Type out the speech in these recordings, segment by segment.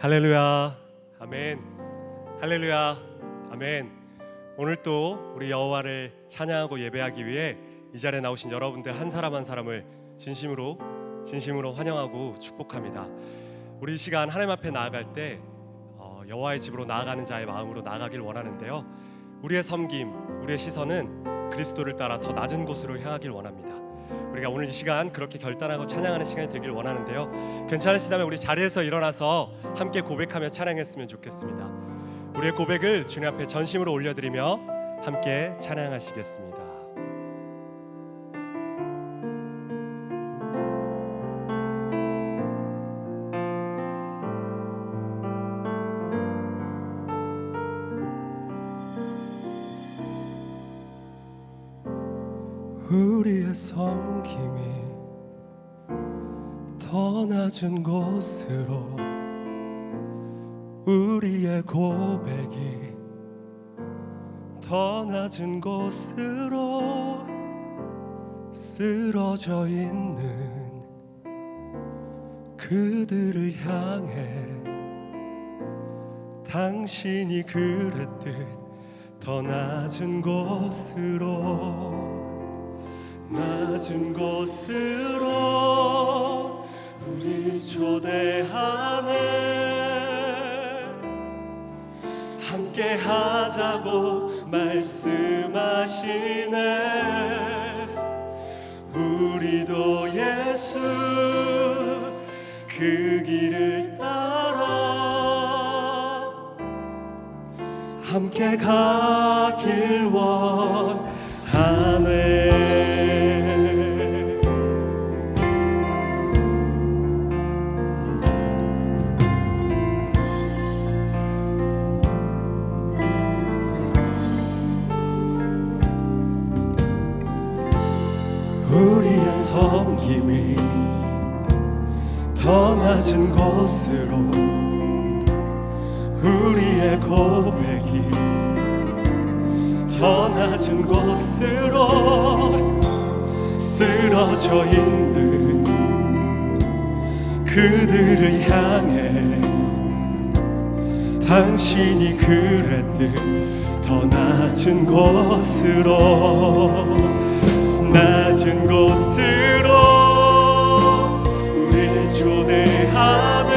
할렐루야, 아멘. 할렐루야, 아멘. 오늘 또 우리 여호와를 찬양하고 예배하기 위해 이 자리에 나오신 여러분들 한 사람 한 사람을 진심으로 환영하고 축복합니다. 우리 이 시간 하나님 앞에 나아갈 때 여호와의 집으로 나아가는 자의 마음으로 나아가길 원하는데요, 우리의 섬김, 우리의 시선은 그리스도를 따라 더 낮은 곳으로 향하길 원합니다. 우리가 오늘 이 시간 그렇게 결단하고 찬양하는 시간이 되길 원하는데요, 괜찮으시다면 우리 자리에서 일어나서 함께 고백하며 찬양했으면 좋겠습니다. 우리의 고백을 주님 앞에 전심으로 올려드리며 함께 찬양하시겠습니다. 우리의 섬김이 더 낮은 곳으로, 우리의 고백이 더 낮은 곳으로 쓰러져 있는 그들을 향해 당신이 그랬듯 더 낮은 곳으로, 낮은 곳으로 우릴 초대하네. 함께 하자고 말씀하시네. 우리도 예수 그 길을 따라 함께 가길 원하네. 우리의 섬김이 더 낮은 곳으로, 우리의 고백이 더 낮은 곳으로 쓰러져 있는 그들을 향해 당신이 그랬듯 더 낮은 곳으로, 낮은 곳으로 우릴 초대하네.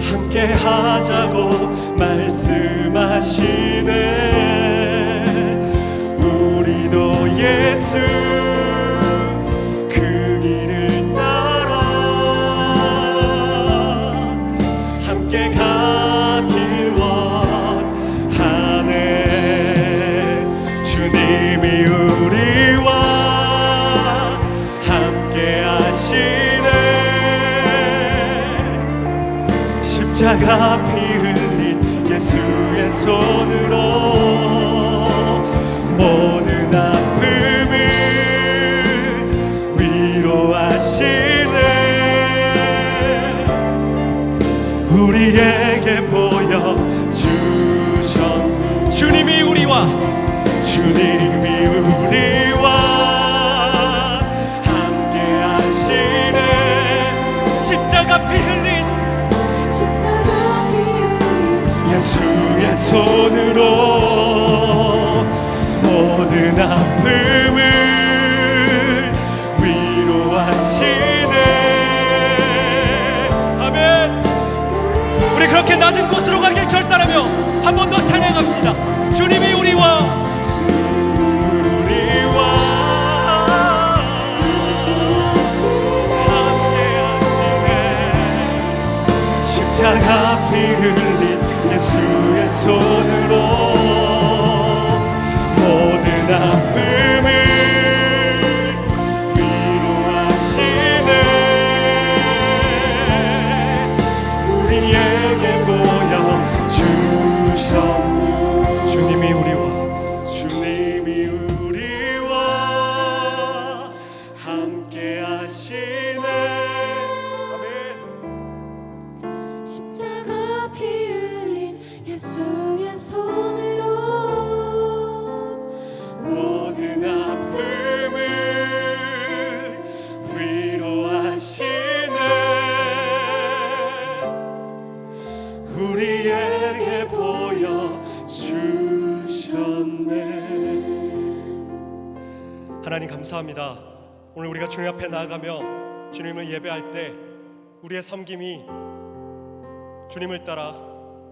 함께 하자고 말씀하시네. 우리도 예수 그 길을 따라 함께 가길 원하네. 주님이 우리와 함께 하시네. 십자가 피 흘린 예수의 손으로 모든 아픔을 위로하시네. 우리에게 보여주셨. 주님이 우리와 함께 하시네. 십자가 피 흘린 예수의 손으로 모든 아픔을 위로하시네. 아멘. 우리 그렇게 낮은 곳으로 가길 결단하며 한 번 더 찬양합시다. 주님이 우리와 함께 하시네. 십자가 피 흘린 예수의 손으로 모든 아픔을 위로하시네. 우리에게 보여주셨네. 주님이 우리와 함께 하시네. 아멘. 십자가 피 흘린 예수의 손으로 모든 아픔을 위로하시네. 감사합니다. 오늘 우리가 주님 앞에 나아가며 주님을 예배할 때 우리의 섬김이 주님을 따라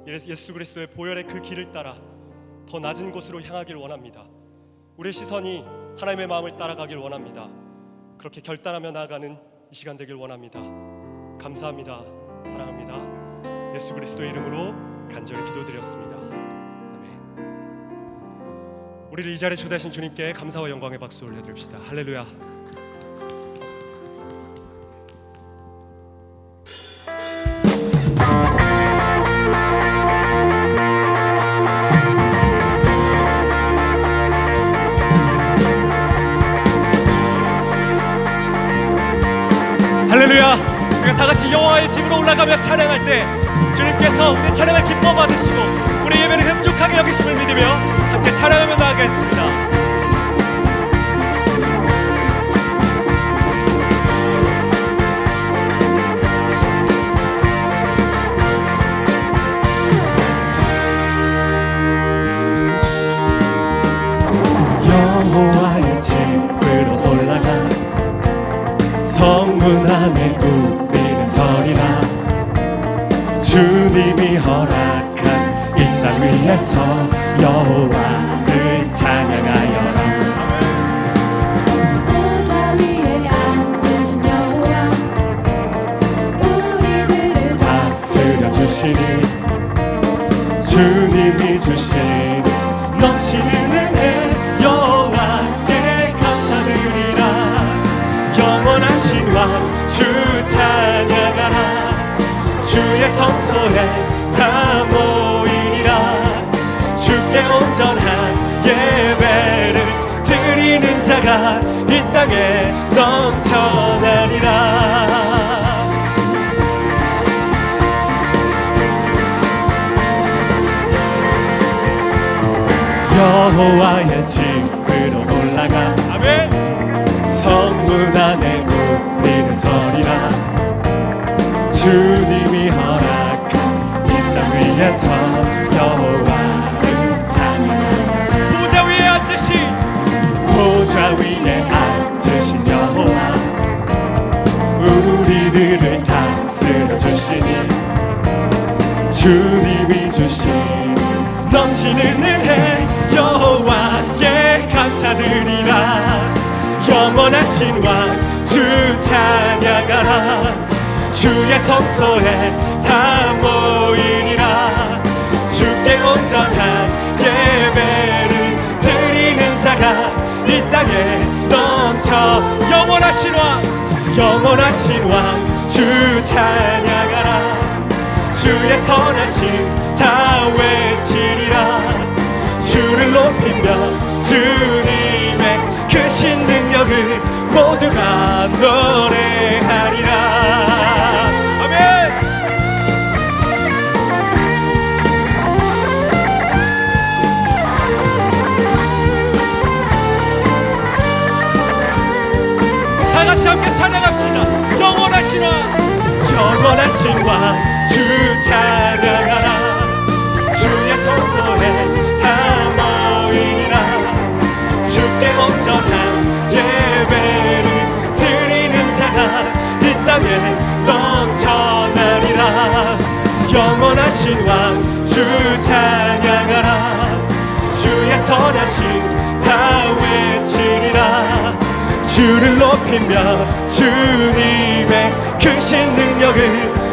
예수 그리스도의 보혈의 그 길을 따라 더 낮은 곳으로 향하길 원합니다. 우리의 시선이 하나님의 마음을 따라가길 원합니다. 그렇게 결단하며 나아가는 이 시간 되길 원합니다. 감사합니다. 사랑합니다. 예수 그리스도의 이름으로 간절히 기도드렸습니다. 아멘. 우리를 이 자리에 초대하신 주님께 감사와 영광의 박수 올려드립시다. 할렐루야. 할렐루야. 우리가 다같이 여호와의 집으로 올라가며 찬양할 때 주님께서 우리의 찬양을 기뻐 받으시고 우리 예배를 흡족하게 여기심을 믿으며 함께 찬양하며 나아가겠습니다. 여호와의 집으로 올라가 성문 안에 우리는 서리라. 주님이 허락한 이 땅 위에서 여호와를 찬양하여라. 보좌 위에 앉으신 여호와 우리들을 다스려 주시니 주님이 주신 넘치는 은혜 여호와께 감사드리라. 영원하신 왕 주 찬양하라. 주의 성소에 다 모이리라. 주께 온전한 예배를 드리는 자가 이 땅에 넘쳐나리라. 여호와의 집으로 올라가 아멘. 성문 안에 우리는 서리라. 주님이 허락한 이 땅 위에서 여호와를 찬양하라. 보좌 위에 앉으신 보좌 위에 앉으신 여호와 우리들을 다스려 주시니 주님이 주신 넘치는 은혜 여호와께 감사드리라. 영원하신 왕 주 찬양하라. 주의 성소에 다 모이리라. 주께 온전한 예배를 드리는 자가 이 땅에 넘쳐. 영원하신 왕 영원하신 왕 주 찬양하라. 주의 선하심 다 외치리라. 주를 높이며 주님의 크신 능력을 모두가 노래하리라. 아멘. 다 같이 함께 찬양합시다. 영원하신 왕 영원하신 왕 주 찬양하라. 주의 성소에 다 모이리라. 주께 온전한 예배를 드리는 자가 이 땅에 넘쳐나리라. 영원하신 왕 주 찬양하라. 주의 선하심 다 외치리라. 주를 높이며 주님의 크신 능력을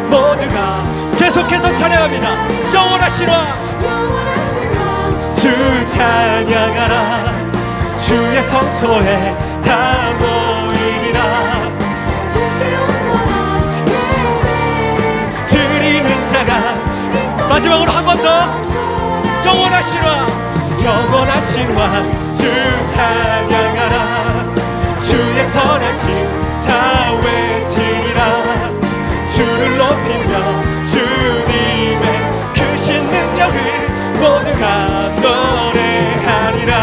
모두가 계속해서 찬양합니다. 영원하신 왕 영원하신 왕 주 찬양하라. 주의 성소에 다 모이리라. 주께 온전한 예배를 드리는 자가 마지막으로 한 번 더. 온전한 영원하신 왕 영원하신 왕 주 찬양하라. 주의 선하심 다 외치리라. 주를 높이며 주님의 크신 능력을 모두가 노래하리라.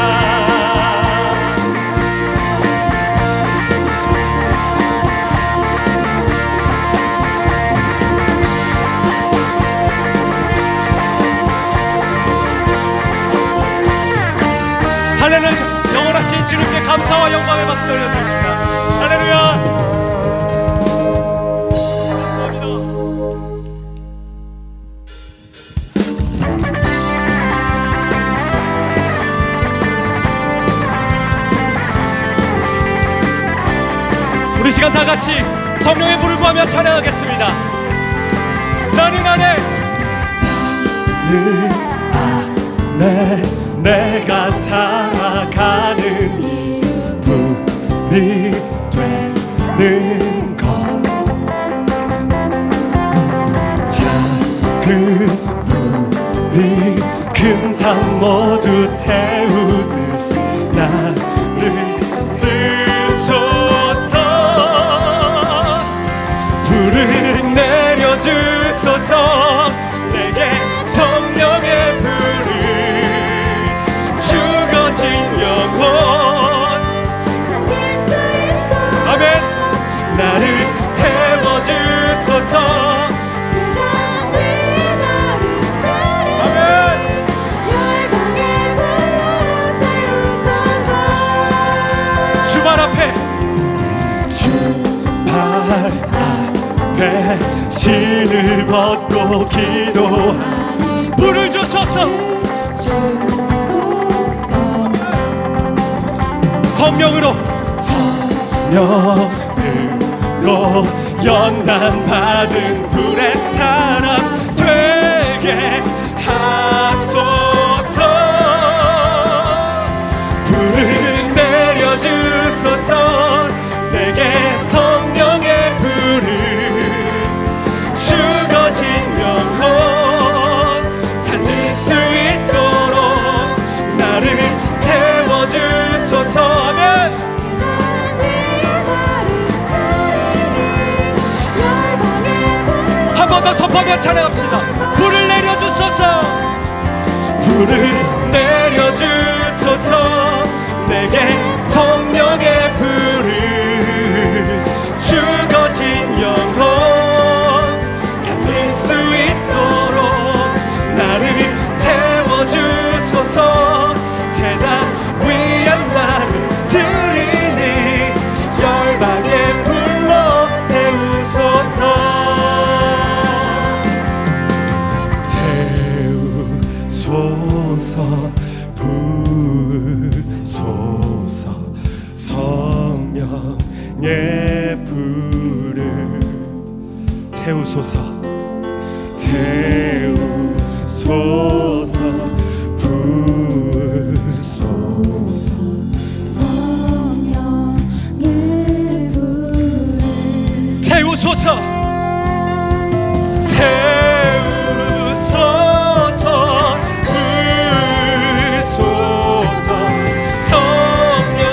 할렐루야. 영원하신 주님께 감사와 영광 영광의 박수 올려드립시다. 할렐루야. 감사합니다. 우리 시간 다 같이 성령의 불을 구하며 찬양하겠습니다. 나는 안에 내가 살아가는 불이 되는 것 작은 불이 큰 산 모두 태우듯이 나를 쓰소서 불을 내려주소서 내게 성령의 불을 죽어진 영혼 살릴 수 있도록 아멘 나를 태워주소서 지랑 위에 나를 드리니 아멘 열방의 불로 세우소서 주발 앞에 신을 벗고 기도하니 불을 주소서 주소서 성령으로 연단 받은 불의 사람 되게 하소서 불을 내려주소서 내게 성령의 불을 죽어진 영혼 살릴 수 있도록 나를 태워주소서 하면 지랑 위에 나를 드리니 열방의 불로 한 번 더 선포하며 찬양합시다. 불을 내려주소서 불을 내려주소서 내게 성령의 불을 죽어진 영혼 살릴 수 있도록 나를 태워주소서 제단 위에 나를 드리니 열방의 불로 세우소서 태우소서 부소서 성령의 불을 태우소서 태우소서 부소서 성령의 불을 태우소서 태우소서 불소서 성령의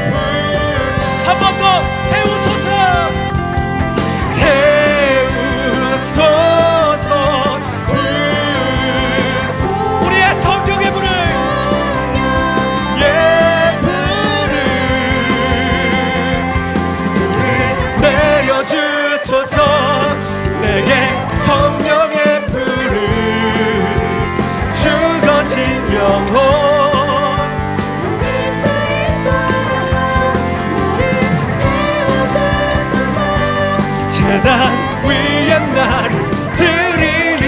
불 한 번 더 태우소서 태우소서 불 우리의 성령의 불을 예 불을 내려주소서 내게 성령의 불을 죽어진 영혼 살릴 수 있도록 나를 태워주소서 재단 위에 나를 드리니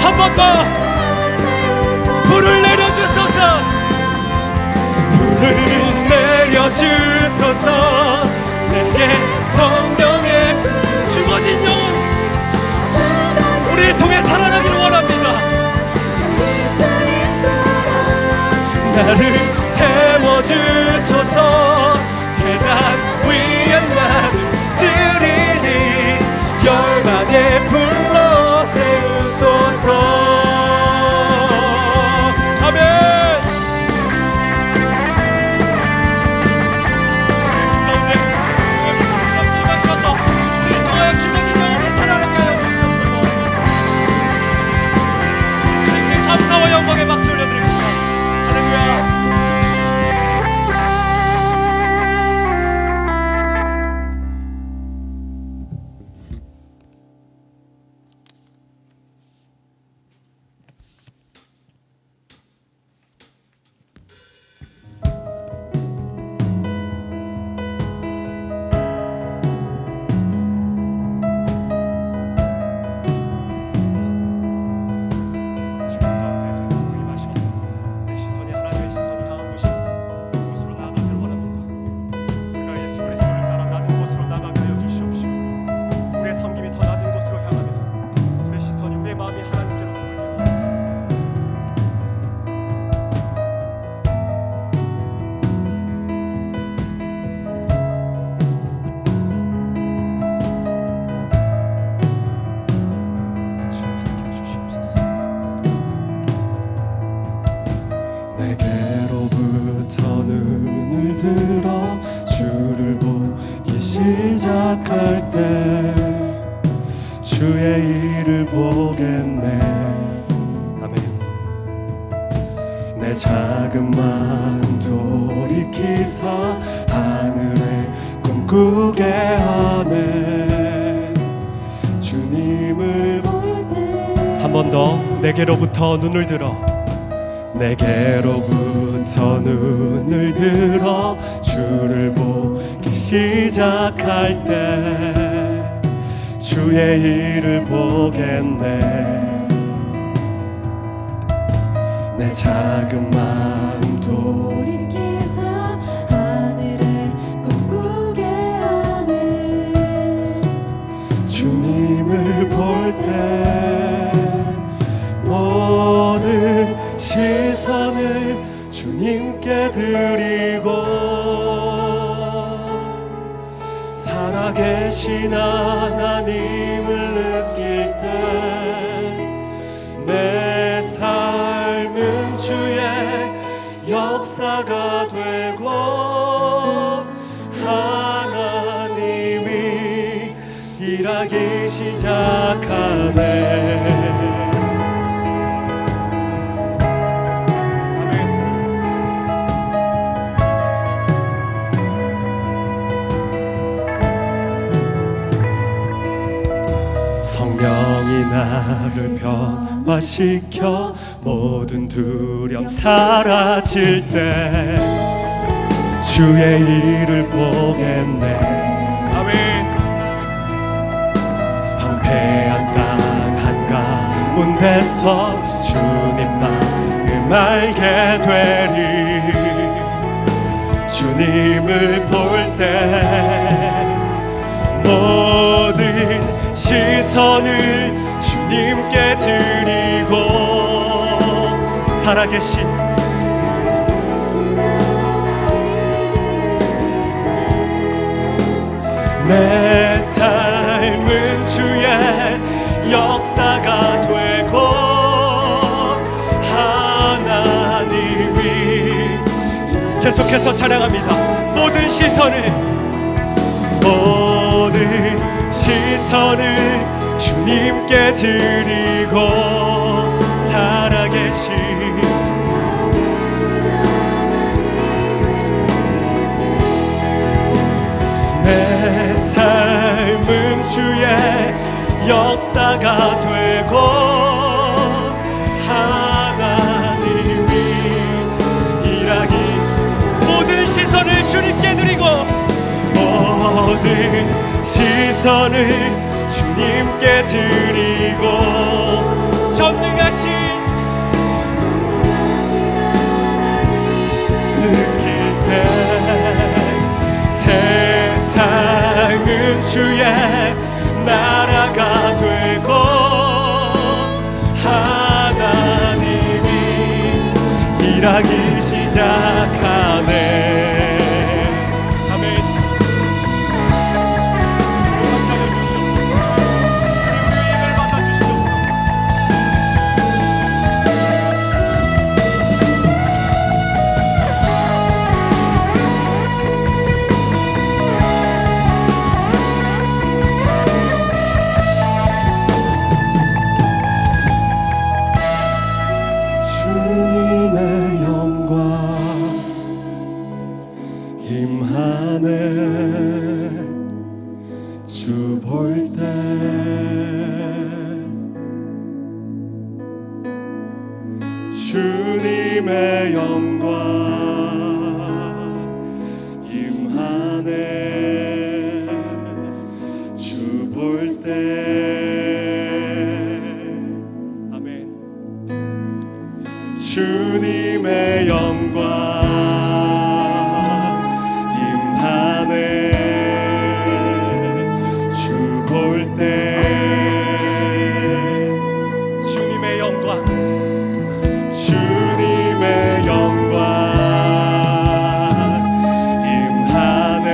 한 번 더 불을 내려주소서 불을 내려주소서 내게 성령의 죽어진 영혼 우리를 통해 살아나기를 원합니다. 나를 태워주소서 재단 위에 나를 드리니 열방의 불로 세우소서 아멘. 가운데 함께 임하셔서 우리를 통하여 죽어진 영혼을 살아나게 하여 주시옵소서. 주님께 감사와 영광의 박수 올려드립니다. 할렐루야. 시작할 때 주의 일을 보겠네. 아멘. 내 작은 마음 돌이키사 하늘에 꿈꾸게 하네. 주님을 볼 때 한 번 더 내게로부터 눈을 들어 내게로부터 눈을 들어 주를 보기 시작할 때 주의 일을 보겠네. 내 작은 마음 돌이키사 하늘에 꿈꾸게 하네. 주님을 볼 때 모든 시선을 주님께 드리고 살아계신 하나님을 느낄 때 내 삶은 주의 역사가 되고 하나님이 일하기 시작하네. 성령이 나를 변화시켜 모든 두려움 사라질 때 주의 일을 보겠네. 아멘. 황폐한 땅 한가운데서 주님 마음 알게 되리. 주님을 볼 때 모든 시선을 주님께 드리고 살아계신 하나님을 느낄 내 삶은 주의 역사가 되고 하나님이 계속해서 찬양합니다. 모든 시선을 주님께 드리고 살아계신 내 삶은 주의 역사가 되고 하나님이 일하기 모든 시선을 주님께 드리고 모든 시선을 주님께 드리고 전능하신 느낄 때 세상은 주의 나라가 되고 하나님이 일하기 시작하네. 아멘. 주님 함께하여 주시옵소서. 주님 우리의 예배를 받아 주시옵소서. 주님의 영광 임하네. 주 볼 때 주님의 영광 임하네. 주 볼 때 아멘. 주님의 영광 임하네. 주 볼 때 주님의 영광 주님의 영광 임하네.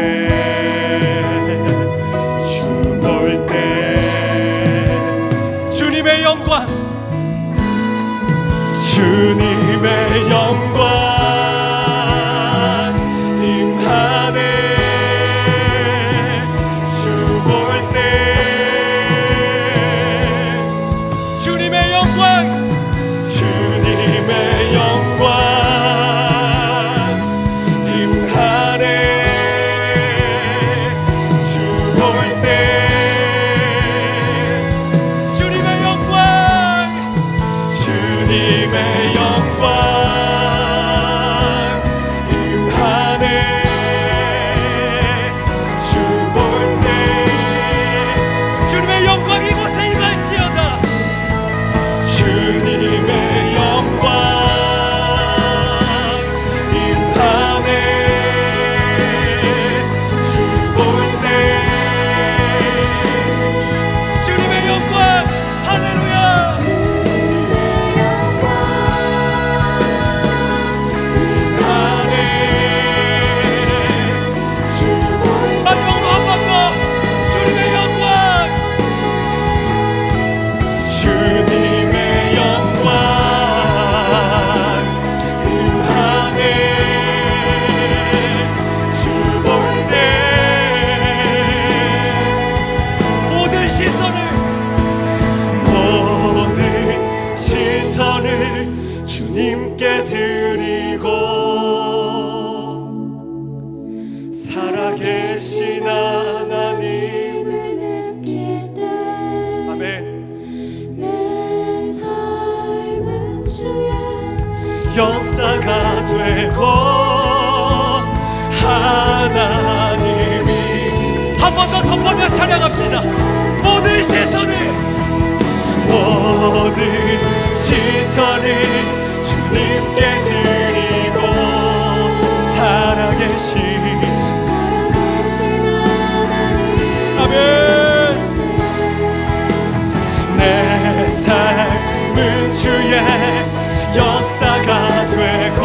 되신 하나님 힘을 느낄 때 아멘. 내 삶은 주의 역사가 되고 하나님이 한 번 더 선포하며 찬양합시다. 모든 시선을 주님께 드리고 살아계신 하나님 아멘. 내 삶은 주의 역사가 되고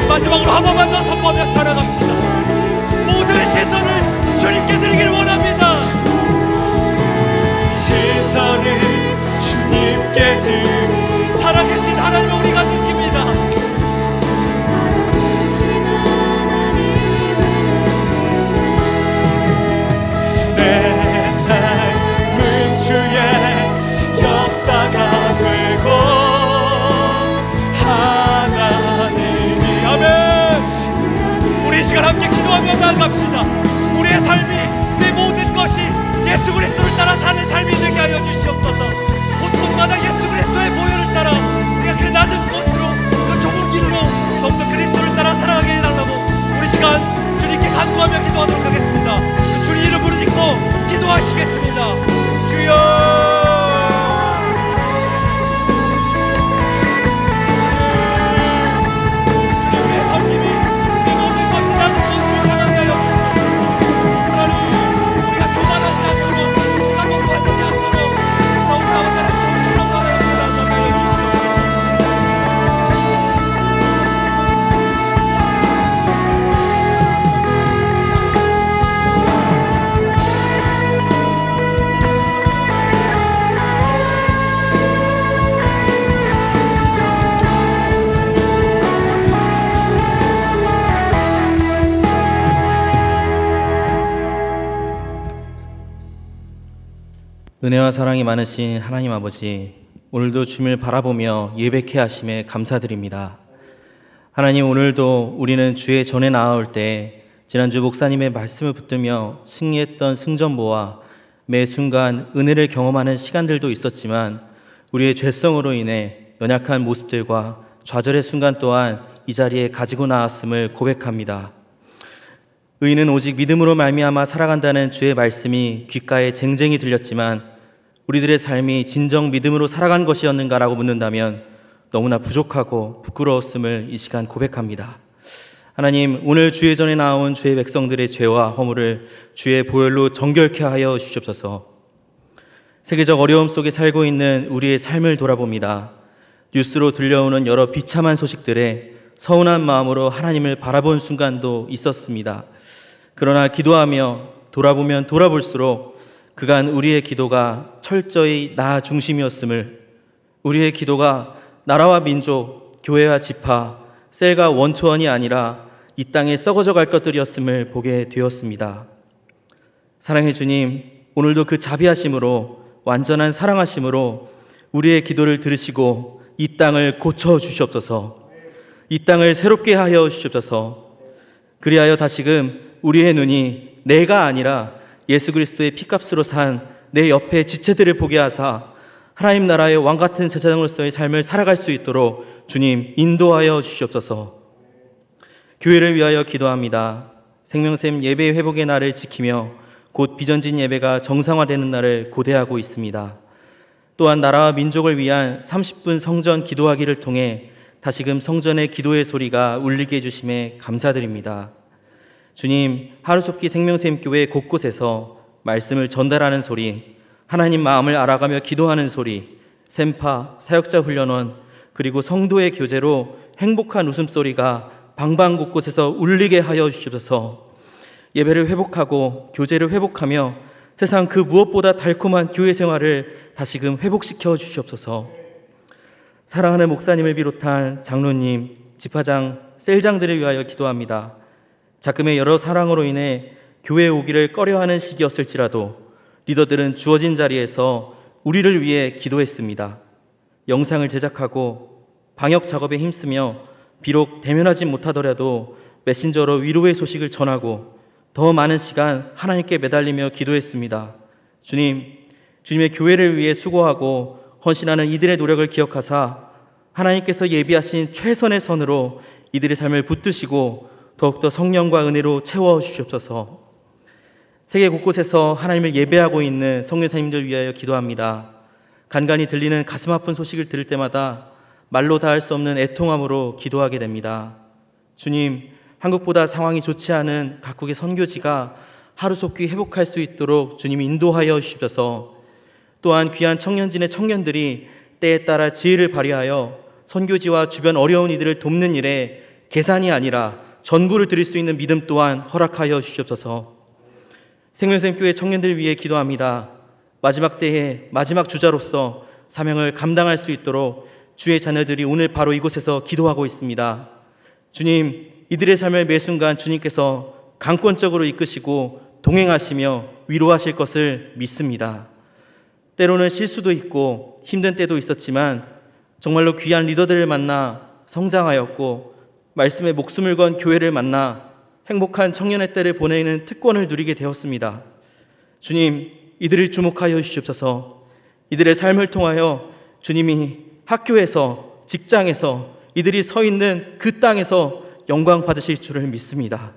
마지막으로 한 번만 더 선포하며 찬양합시다. 모든 시선을 주님께 드리길 원합니다. 시선을 주님께 드리고 살아계신 하나님을 우리가 느낍니다. 살아계신 하나님을 느낄 내 삶은 주의 역사가 되고 하나님이 아멘. 우리 이 시간 함께 기도하며 나아갑시다. 우리의 삶이, 우리 모든 것이 예수 그리스도를 따라 사는 삶이 되게 하여 주시옵소서. 곳곳마다 예수 그리스도의 보혈을 따라 우리가 그 낮은 곳으로, 그 좁은 길로 더욱더 그리스도를 따라 살아가게 해달라고 우리 시간 주님께 간구하며 기도하도록 하겠습니다. 주님 이름 부르짖고 기도하시겠습니다. 주여. 은혜와 사랑이 많으신 하나님 아버지, 오늘도 주님을 바라보며 예배케 하심에 감사드립니다. 하나님, 오늘도 우리는 주의 전에 나아올 때 지난주 목사님의 말씀을 붙들며 승리했던 승전보와 매 순간 은혜를 경험하는 시간들도 있었지만 우리의 죄성으로 인해 연약한 모습들과 좌절의 순간 또한 이 자리에 가지고 나왔음을 고백합니다. 의인은 오직 믿음으로 말미암아 살아간다는 주의 말씀이 귓가에 쟁쟁이 들렸지만 우리들의 삶이 진정 믿음으로 살아간 것이었는가라고 묻는다면 너무나 부족하고 부끄러웠음을 이 시간 고백합니다. 하나님, 오늘 주의 전에 나온 주의 백성들의 죄와 허물을 주의 보혈로 정결케 하여 주시옵소서. 세계적 어려움 속에 살고 있는 우리의 삶을 돌아봅니다. 뉴스로 들려오는 여러 비참한 소식들에 서운한 마음으로 하나님을 바라본 순간도 있었습니다. 그러나 기도하며 돌아보면 돌아볼수록 그간 우리의 기도가 철저히 나 중심이었음을, 우리의 기도가 나라와 민족, 교회와 지파, 셀과 원초원이 아니라 이 땅에 썩어져 갈 것들이었음을 보게 되었습니다. 사랑의 주님, 오늘도 그 자비하심으로, 완전한 사랑하심으로 우리의 기도를 들으시고 이 땅을 고쳐 주시옵소서. 이 땅을 새롭게 하여 주시옵소서. 그리하여 다시금 우리의 눈이 내가 아니라 예수 그리스도의 피값으로 산 내 옆에 지체들을 보게 하사 하나님 나라의 왕같은 제사장으로서의 삶을 살아갈 수 있도록 주님 인도하여 주시옵소서. 교회를 위하여 기도합니다. 생명샘 예배 회복의 날을 지키며 곧 비전진 예배가 정상화되는 날을 고대하고 있습니다. 또한 나라와 민족을 위한 30분 성전 기도하기를 통해 다시금 성전의 기도의 소리가 울리게 해주심에 감사드립니다. 주님, 하루속기 생명샘 교회 곳곳에서 말씀을 전달하는 소리, 하나님 마음을 알아가며 기도하는 소리, 샘파, 사역자 훈련원, 그리고 성도의 교제로 행복한 웃음소리가 방방 곳곳에서 울리게 하여 주시옵소서. 예배를 회복하고 교제를 회복하며 세상 그 무엇보다 달콤한 교회 생활을 다시금 회복시켜 주시옵소서. 사랑하는 목사님을 비롯한 장로님, 지파장, 셀장들을 위하여 기도합니다. 자금의 여러 사랑으로 인해 교회에 오기를 꺼려하는 시기였을지라도 리더들은 주어진 자리에서 우리를 위해 기도했습니다. 영상을 제작하고 방역 작업에 힘쓰며 비록 대면하지 못하더라도 메신저로 위로의 소식을 전하고 더 많은 시간 하나님께 매달리며 기도했습니다. 주님의 교회를 위해 수고하고 헌신하는 이들의 노력을 기억하사 하나님께서 예비하신 최선의 선으로 이들의 삶을 붙드시고 더욱더 성령과 은혜로 채워주시옵소서. 세계 곳곳에서 하나님을 예배하고 있는 성교사님들 위하여 기도합니다. 간간히 들리는 가슴 아픈 소식을 들을 때마다 말로 다 할 수 없는 애통함으로 기도하게 됩니다. 주님, 한국보다 상황이 좋지 않은 각국의 선교지가 하루속히 회복할 수 있도록 주님이 인도하여 주시옵소서. 또한 귀한 청년진의 청년들이 때에 따라 지혜를 발휘하여 선교지와 주변 어려운 이들을 돕는 일에 계산이 아니라 전부를 드릴 수 있는 믿음 또한 허락하여 주시옵소서. 생명샘교회 청년들을 위해 기도합니다. 마지막 때에 마지막 주자로서 사명을 감당할 수 있도록 주의 자녀들이 오늘 바로 이곳에서 기도하고 있습니다. 주님, 이들의 삶을 매 순간 주님께서 강권적으로 이끄시고 동행하시며 위로하실 것을 믿습니다. 때로는 실수도 있고 힘든 때도 있었지만 정말로 귀한 리더들을 만나 성장하였고 말씀에 목숨을 건 교회를 만나 행복한 청년의 때를 보내는 특권을 누리게 되었습니다. 주님, 이들을 주목하여 주시옵소서. 이들의 삶을 통하여 주님이 학교에서, 직장에서, 이들이 서 있는 그 땅에서 영광 받으실 줄을 믿습니다.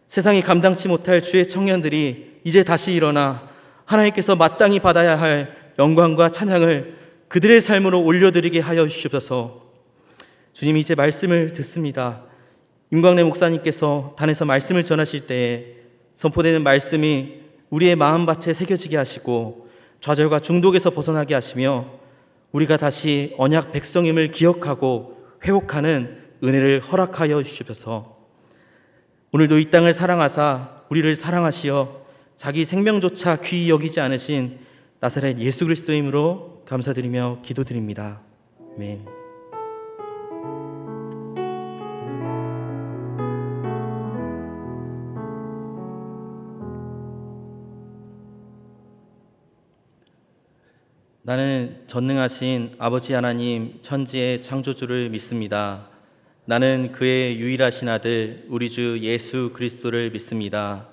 세상이 감당치 못할 주의 청년들이 이제 다시 일어나 하나님께서 마땅히 받아야 할 영광과 찬양을 그들의 삶으로 올려드리게 하여 주시옵소서. 주님이 이제 말씀을 듣습니다. 임광래 목사님께서 단에서 말씀을 전하실 때에 선포되는 말씀이 우리의 마음밭에 새겨지게 하시고 좌절과 중독에서 벗어나게 하시며 우리가 다시 언약 백성임을 기억하고 회복하는 은혜를 허락하여 주시옵소서. 오늘도 이 땅을 사랑하사 우리를 사랑하시어 자기 생명조차 귀히 여기지 않으신 나사렛 예수 그리스도의 이름으로 감사드리며 기도드립니다. 아멘. 나는 전능하신 아버지 하나님 천지의 창조주를 믿습니다. 나는 그의 유일하신 아들 우리 주 예수 그리스도를 믿습니다.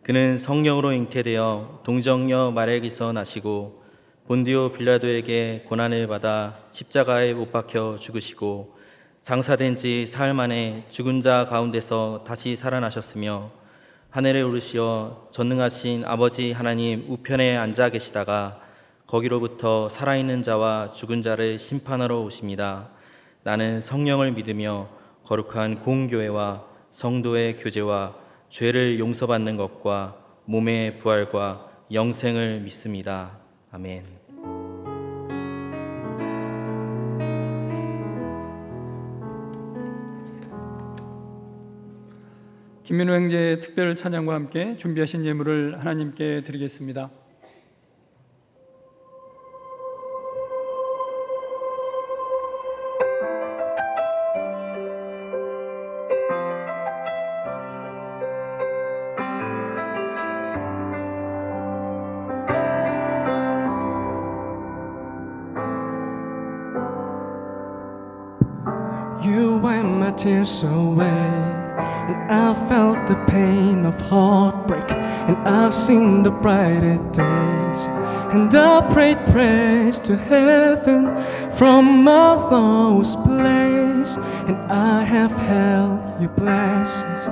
그는 성령으로 잉태되어 동정녀 마리아에게서 나시고 본디오 빌라도에게 고난을 받아 십자가에 못 박혀 죽으시고 장사된 지 사흘 만에 죽은 자 가운데서 다시 살아나셨으며 하늘에 오르시어 전능하신 아버지 하나님 우편에 앉아 계시다가 거기로부터 살아있는 자와 죽은 자를 심판하러 오십니다. 나는 성령을 믿으며 거룩한 공교회와 성도의 교제와 죄를 용서받는 것과 몸의 부활과 영생을 믿습니다. 아멘. 김민호 형제의 특별 찬양과 함께 준비하신 예물을 하나님께 드리겠습니다. You wiped my tears away, and I felt the pain of heartbreak, and I've seen the brighter days, and I prayed prayers to heaven from my lowest place, and I have held your blessings.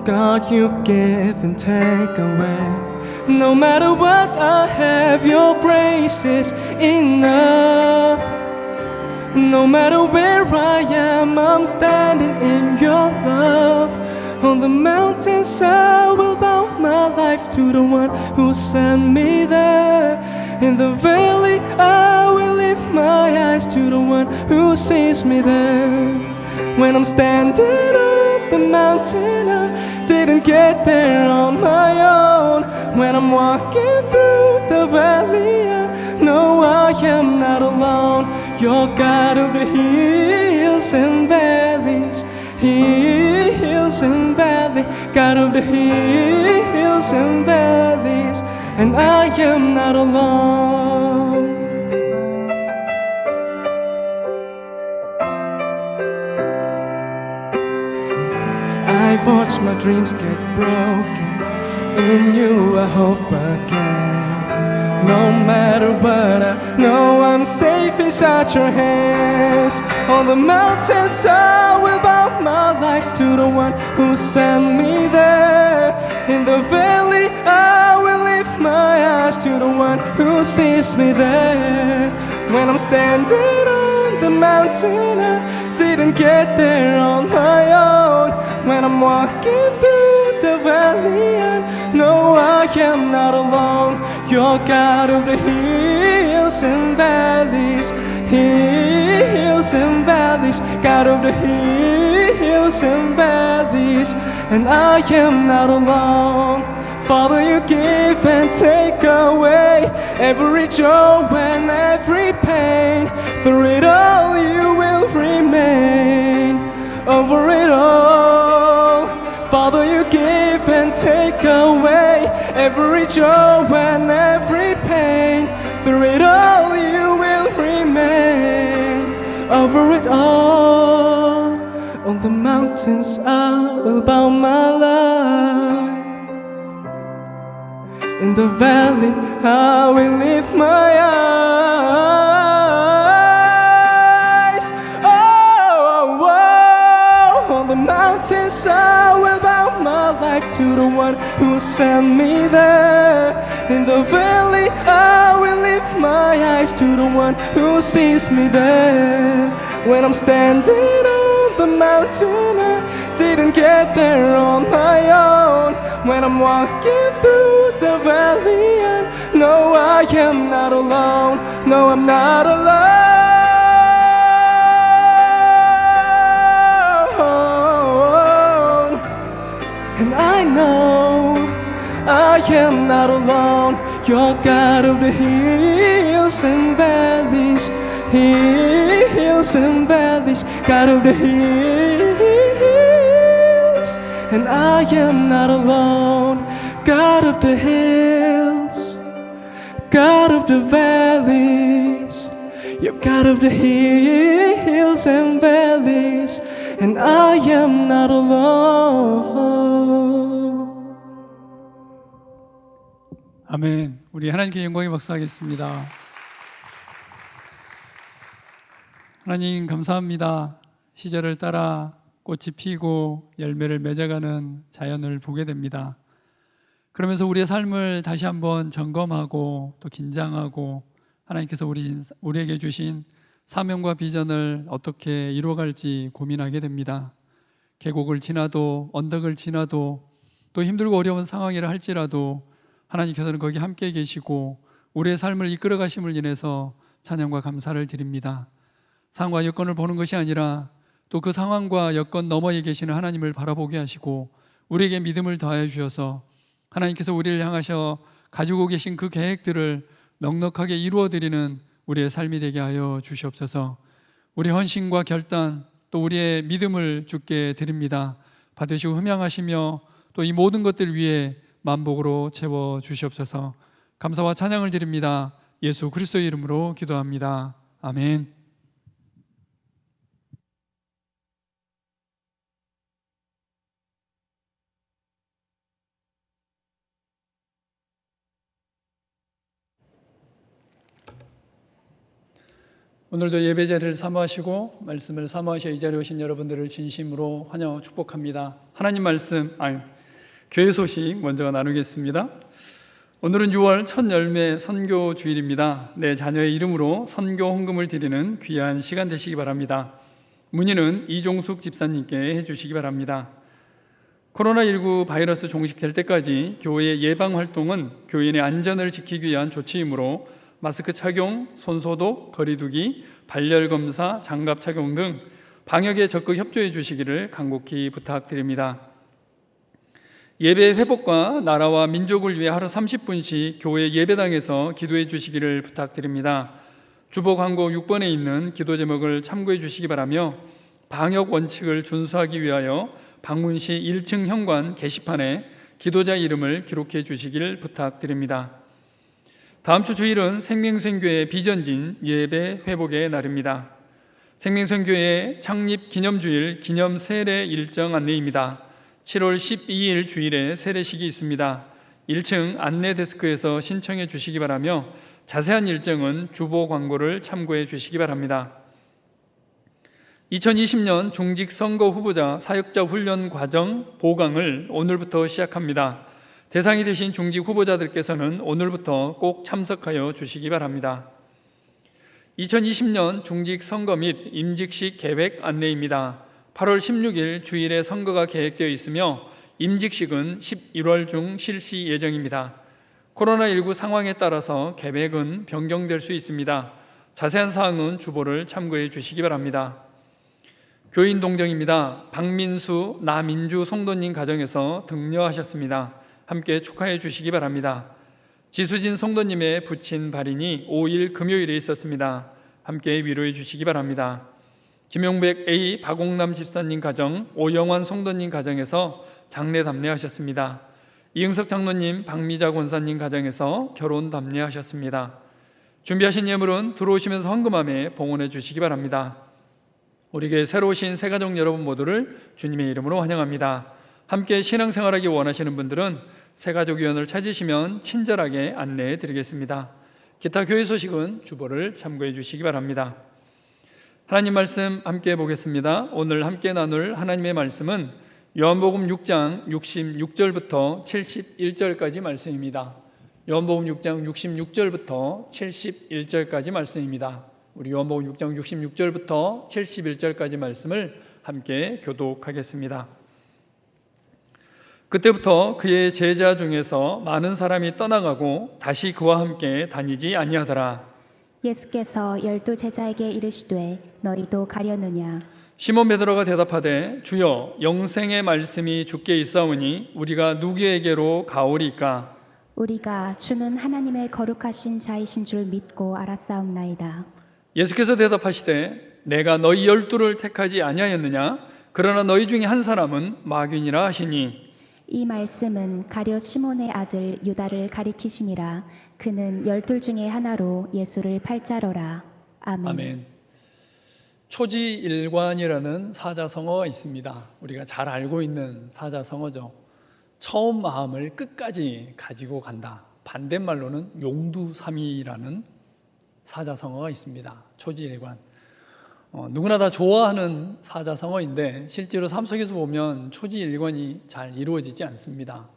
God, you give and take away. No matter what I have, your grace is enough. No matter where I am, I'm standing in your love. On the mountains I will bow my life to the one who sent me there. In the valley I will lift my eyes to the one who sees me there. When I'm standing on the mountain, I didn't get there on my own. When I'm walking through the valley, I know I am not alone. You're God of the hills and valleys, hills and valleys, God of the hills and valleys, and I am not alone. I I've watched my dreams get broken. In you I hope again. No matter what, I know I'm safe inside your hands. On the mountains I will bow my life to the one who sent me there. In the valley I will lift my eyes to the one who sees me there. When I'm standing on the mountain, I didn't get there on my own. When I'm walking through the valley, I know I am not alone. You're God of the hills and valleys, hills and valleys, God of the hills and valleys, and I am not alone. Father, you give and take away every joy and every pain. Through it all you will remain. Over it all, Father, you give and take away every joy and every pain. Through it all you will remain. Over it all, on the mountains I will bow my life. In the valley I will lift my eyes. Oh, oh, on the mountains I will bow my life to the one who sent me there. In the valley I will lift my eyes to the one who sees me there. When I'm standing on the mountain, I didn't get there on my own. When I'm walking through the valley, I know I am not alone. No, I'm not alone. And I know I am not alone. You're God of the hills and valleys, hills and valleys, God of the hills, and I am not alone. God of the hills, God of the valleys, you're God of the hills and valleys, and I am not alone. 아멘. 우리 하나님께 영광의 박수하겠습니다. 하나님 감사합니다. 시절을 따라 꽃이 피고 열매를 맺어가는 자연을 보게 됩니다. 그러면서 우리의 삶을 다시 한번 점검하고 또 긴장하고 하나님께서 우리에게 주신 사명과 비전을 어떻게 이루어갈지 고민하게 됩니다. 계곡을 지나도 언덕을 지나도 또 힘들고 어려운 상황이라 할지라도 하나님께서는 거기 함께 계시고 우리의 삶을 이끌어 가심을 인해서 찬양과 감사를 드립니다. 상황과 여건을 보는 것이 아니라 또 그 상황과 여건 너머에 계시는 하나님을 바라보게 하시고 우리에게 믿음을 더하여 주셔서 하나님께서 우리를 향하셔 가지고 계신 그 계획들을 넉넉하게 이루어드리는 우리의 삶이 되게 하여 주시옵소서. 우리 헌신과 결단 또 우리의 믿음을 주께 드립니다. 받으시고 흠양하시며 또 이 모든 것들 위해 만복으로 채워 주시옵소서. 감사와 찬양을 드립니다. 예수 그리스도의 이름으로 기도합니다. 아멘. 오늘도 예배 자리를 사모하시고 말씀을 사모하셔 이 자리에 오신 여러분들을 진심으로 환영 축복합니다. 하나님 말씀, 교회 소식 먼저 나누겠습니다. 오늘은 6월 첫 열매 선교 주일입니다. 내 자녀의 이름으로 선교 헌금을 드리는 귀한 시간 되시기 바랍니다. 문의는 이종숙 집사님께 해주시기 바랍니다. 코로나19 바이러스 종식될 때까지 교회의 예방 활동은 교인의 안전을 지키기 위한 조치이므로 마스크 착용, 손소독, 거리두기, 발열검사, 장갑 착용 등 방역에 적극 협조해 주시기를 간곡히 부탁드립니다. 예배 회복과 나라와 민족을 위해 하루 30분씩 교회 예배당에서 기도해 주시기를 부탁드립니다. 주보 광고 6번에 있는 기도 제목을 참고해 주시기 바라며 방역 원칙을 준수하기 위하여 방문시 1층 현관 게시판에 기도자 이름을 기록해 주시길 부탁드립니다. 다음 주 주일은 생명선교회 비전진 예배 회복의 날입니다. 생명선교회 창립 기념주일 기념 세례 일정 안내입니다. 7월 12일 주일에 세례식이 있습니다. 1층 안내 데스크에서 신청해 주시기 바라며 자세한 일정은 주보 광고를 참고해 주시기 바랍니다. 2020년 중직 선거 후보자 사역자 훈련 과정 보강을 오늘부터 시작합니다. 대상이 되신 중직 후보자들께서는 오늘부터 꼭 참석하여 주시기 바랍니다. 2020년 중직 선거 및 임직식 계획 안내입니다. 8월 16일 주일에 선거가 계획되어 있으며 임직식은 11월 중 실시 예정입니다. 코로나19 상황에 따라서 계획은 변경될 수 있습니다. 자세한 사항은 주보를 참고해 주시기 바랍니다. 교인 동정입니다. 박민수, 나민주 성도님 가정에서 등려하셨습니다. 함께 축하해 주시기 바랍니다. 지수진 성도님의 부친 발인이 5일 금요일에 있었습니다. 함께 위로해 주시기 바랍니다. 김용백 A, 박옥남 집사님 가정, 오영환 성도님 가정에서 장례 담례하셨습니다. 이응석 장로님, 박미자 권사님 가정에서 결혼 담례하셨습니다. 준비하신 예물은 들어오시면서 헌금함에 봉헌해 주시기 바랍니다. 우리 교회 새로 오신 새가족 여러분 모두를 주님의 이름으로 환영합니다. 함께 신앙생활하기 원하시는 분들은 새가족위원을 찾으시면 친절하게 안내해 드리겠습니다. 기타 교회 소식은 주보를 참고해 주시기 바랍니다. 하나님 말씀 함께 보겠습니다. 오늘 함께 나눌 하나님의 말씀은 요한복음 6장 66절부터 71절까지 말씀입니다. 요한복음 6장 66절부터 71절까지 말씀입니다. 우리 요한복음 6장 66절부터 71절까지 말씀을 함께 교독하겠습니다. 그때부터 그의 제자 중에서 많은 사람이 떠나가고 다시 그와 함께 다니지 아니하더라. 예수께서 12 제자에게 이르시되 너희도 가려느냐. 시몬 베드로가 대답하되 주여 영생의 말씀이 주께 있사오니 우리가 누구에게로 가오리까? 우리가 주는 하나님의 거룩하신 자이신 줄 믿고 알았사옵나이다. 예수께서 대답하시되 내가 너희 12를 택하지 아니하였느냐? 그러나 너희 중에 한 사람은 마귀니라 하시니 이 말씀은 가룟 시몬의 아들 유다를 가리키심이라. 그는 12 중에 하나로 예수를 팔자로라. 아멘. 아멘. 초지일관이라는 사자성어가 있습니다. 우리가 잘 알고 있는 사자성어죠. 처음 마음을 끝까지 가지고 간다. 반대말로는 용두삼이라는 사자성어가 있습니다. 초지일관. 누구나 다 좋아하는 사자성어인데 실제로 삶 속에서 보면 초지일관이 잘 이루어지지 않습니다.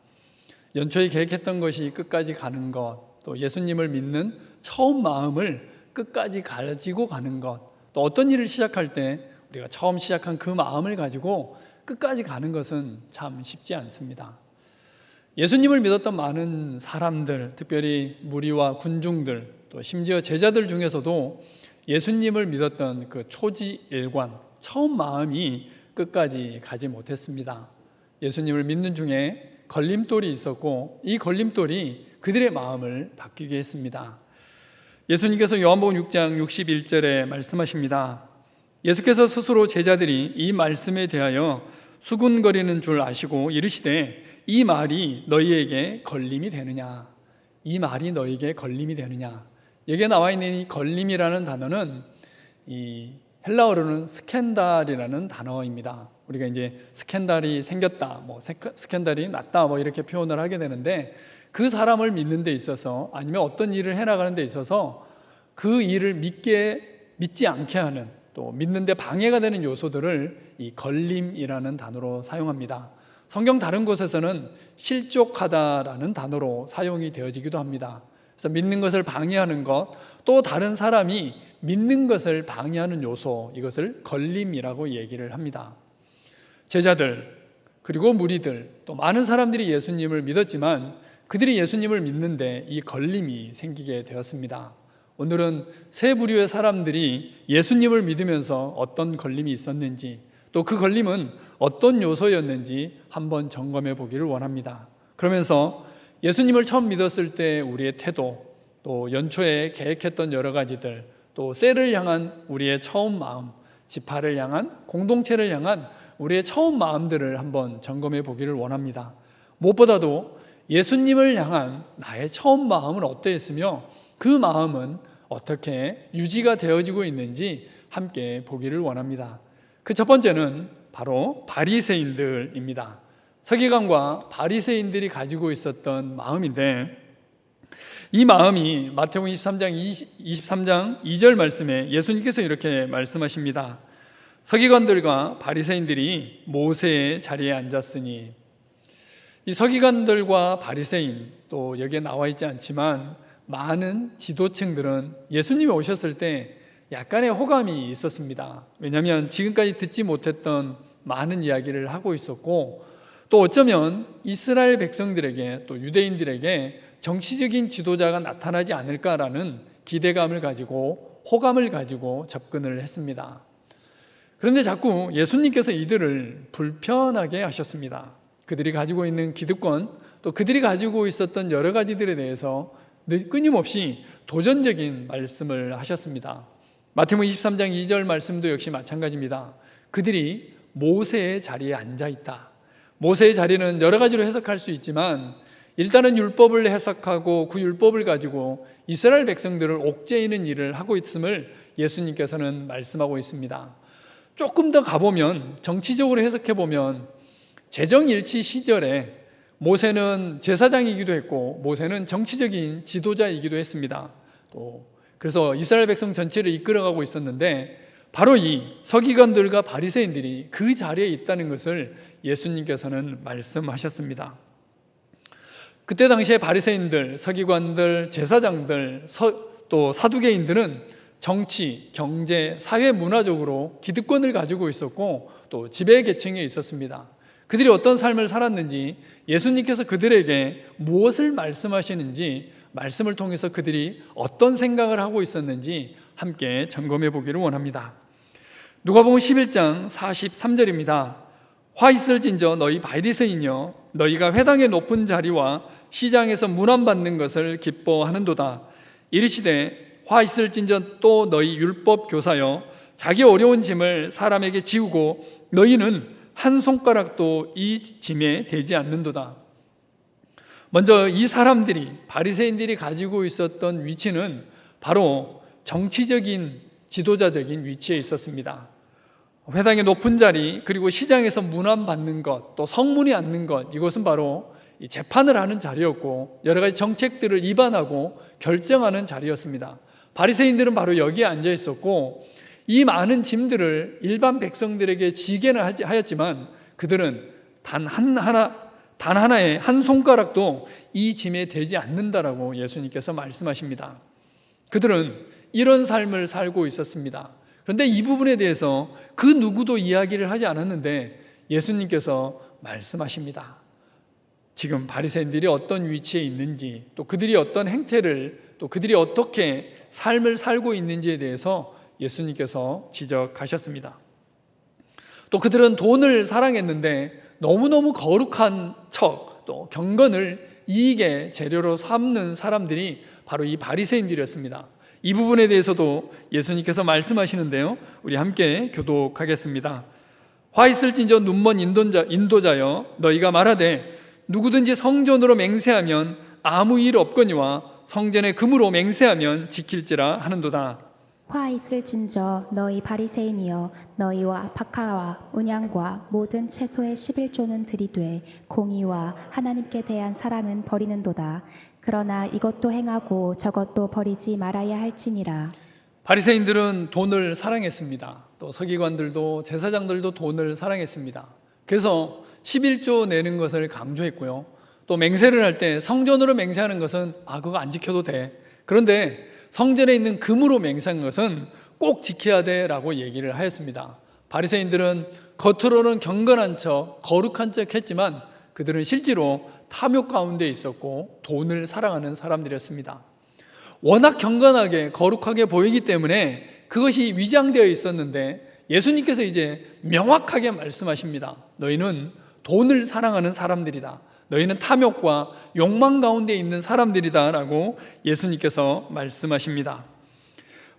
연초에 계획했던 것이 끝까지 가는 것, 또 예수님을 믿는 처음 마음을 끝까지 가지고 가는 것, 또 어떤 일을 시작할 때 우리가 처음 시작한 그 마음을 가지고 끝까지 가는 것은 참 쉽지 않습니다. 예수님을 믿었던 많은 사람들, 특별히 무리와 군중들, 또 심지어 제자들 중에서도 예수님을 믿었던 그 초지일관, 처음 마음이 끝까지 가지 못했습니다. 예수님을 믿는 중에 걸림돌이 있었고 이 걸림돌이 그들의 마음을 바뀌게 했습니다. 예수님께서 요한복음 6장 61절에 말씀하십니다. 예수께서 스스로 제자들이 이 말씀에 대하여 수군거리는 줄 아시고 이르시되 이 말이 너희에게 걸림이 되느냐? 이 말이 너희에게 걸림이 되느냐? 여기에 나와 있는 이 걸림이라는 단어는 이 헬라어로는 스캔달이라는 단어입니다. 우리가 이제 스캔달이 생겼다, 스캔달이 났다, 이렇게 표현을 하게 되는데 그 사람을 믿는 데 있어서 아니면 어떤 일을 해나가는 데 있어서 그 일을 믿지 않게 하는 또 믿는 데 방해가 되는 요소들을 이 걸림이라는 단어로 사용합니다. 성경 다른 곳에서는 실족하다라는 단어로 사용이 되어지기도 합니다. 그래서 믿는 것을 방해하는 것, 또 다른 사람이 믿는 것을 방해하는 요소, 이것을 걸림이라고 얘기를 합니다. 제자들, 그리고 무리들, 또 많은 사람들이 예수님을 믿었지만 그들이 예수님을 믿는데 이 걸림이 생기게 되었습니다. 오늘은 세 부류의 사람들이 예수님을 믿으면서 어떤 걸림이 있었는지, 또 그 걸림은 어떤 요소였는지 한번 점검해 보기를 원합니다. 그러면서 예수님을 처음 믿었을 때 우리의 태도, 또 연초에 계획했던 여러 가지들, 또 셀을 향한 우리의 처음 마음, 지파를 향한, 공동체를 향한 우리의 처음 마음들을 한번 점검해 보기를 원합니다. 무엇보다도 예수님을 향한 나의 처음 마음은 어떠했으며 그 마음은 어떻게 유지가 되어지고 있는지 함께 보기를 원합니다. 그 첫 번째는 바로 바리새인들입니다. 서기관과 바리새인들이 가지고 있었던 마음인데, 이 마음이 마태복음 23장 2절 말씀에 예수님께서 이렇게 말씀하십니다. 서기관들과 바리새인들이 모세의 자리에 앉았으니, 이 서기관들과 바리새인, 또 여기에 나와 있지 않지만 많은 지도층들은 예수님이 오셨을 때 약간의 호감이 있었습니다. 왜냐하면 지금까지 듣지 못했던 많은 이야기를 하고 있었고, 또 어쩌면 이스라엘 백성들에게, 또 유대인들에게 정치적인 지도자가 나타나지 않을까라는 기대감을 가지고, 호감을 가지고 접근을 했습니다. 그런데 자꾸 예수님께서 이들을 불편하게 하셨습니다. 그들이 가지고 있는 기득권, 또 그들이 가지고 있었던 여러 가지들에 대해서 끊임없이 도전적인 말씀을 하셨습니다. 마태복음 23장 2절 말씀도 역시 마찬가지입니다. 그들이 모세의 자리에 앉아 있다. 모세의 자리는 여러 가지로 해석할 수 있지만, 일단은 율법을 해석하고 그 율법을 가지고 이스라엘 백성들을 옥죄이는 일을 하고 있음을 예수님께서는 말씀하고 있습니다. 조금 더 가보면, 정치적으로 해석해보면, 재정일치 시절에 모세는 제사장이기도 했고 모세는 정치적인 지도자이기도 했습니다. 또 그래서 이스라엘 백성 전체를 이끌어가고 있었는데, 바로 이 서기관들과 바리새인들이 그 자리에 있다는 것을 예수님께서는 말씀하셨습니다. 그때 당시에 바리새인들, 서기관들, 제사장들, 또 사두개인들은 정치, 경제, 사회, 문화적으로 기득권을 가지고 있었고 또 지배 계층에 있었습니다. 그들이 어떤 삶을 살았는지, 예수님께서 그들에게 무엇을 말씀하시는지, 말씀을 통해서 그들이 어떤 생각을 하고 있었는지 함께 점검해 보기를 원합니다. 누가복음 11장 43절입니다. 화 있을진저 너희 바리새인이여, 너희가 회당의 높은 자리와 시장에서 문안받는 것을 기뻐하는도다. 이르시되 화 있을진저 또 너희 율법 교사여, 자기 어려운 짐을 사람에게 지우고 너희는 한 손가락도 이 짐에 대지 않는도다. 먼저 이 사람들이, 바리새인들이 가지고 있었던 위치는 바로 정치적인, 지도자적인 위치에 있었습니다. 회당의 높은 자리, 그리고 시장에서 문안받는 것, 또 성문이 앉는 것, 이것은 바로 재판을 하는 자리였고 여러 가지 정책들을 입안하고 결정하는 자리였습니다. 바리새인들은 바로 여기에 앉아 있었고, 이 많은 짐들을 일반 백성들에게 지게는 하였지만 그들은 단 하나의 한 손가락도 이 짐에 대지 않는다라고 예수님께서 말씀하십니다. 그들은 이런 삶을 살고 있었습니다. 그런데 이 부분에 대해서 그 누구도 이야기를 하지 않았는데 예수님께서 말씀하십니다. 지금 바리새인들이 어떤 위치에 있는지, 또 그들이 어떤 행태를, 또 그들이 어떻게 삶을 살고 있는지에 대해서 예수님께서 지적하셨습니다. 또 그들은 돈을 사랑했는데 너무너무 거룩한 척, 또 경건을 이익의 재료로 삼는 사람들이 바로 이 바리새인들이었습니다. 이 부분에 대해서도 예수님께서 말씀하시는데요, 우리 함께 교독하겠습니다. 화 있을진저 눈먼 인도자여, 너희가 말하되 누구든지 성전으로 맹세하면 아무 일 없거니와 성전의 금으로 맹세하면 지킬지라 하는도다. 화 있을진저 너희 바리새인이여, 너희와 박하와 운양과 모든 채소의 11조는 들이되 공의와 하나님께 대한 사랑은 버리는도다. 그러나 이것도 행하고 저것도 버리지 말아야 할지니라. 바리새인들은 돈을 사랑했습니다. 또 서기관들도, 제사장들도 돈을 사랑했습니다. 그래서 11조 내는 것을 강조했고요. 또 맹세를 할 때 성전으로 맹세하는 것은 그거 안 지켜도 돼. 그런데 성전에 있는 금으로 맹세한 것은 꼭 지켜야 돼라고 얘기를 하였습니다. 바리새인들은 겉으로는 경건한 척, 거룩한 척 했지만 그들은 실제로 탐욕 가운데 있었고 돈을 사랑하는 사람들이었습니다. 워낙 경건하게 거룩하게 보이기 때문에 그것이 위장되어 있었는데 예수님께서 이제 명확하게 말씀하십니다. 너희는 돈을 사랑하는 사람들이다. 너희는 탐욕과 욕망 가운데 있는 사람들이다 라고 예수님께서 말씀하십니다.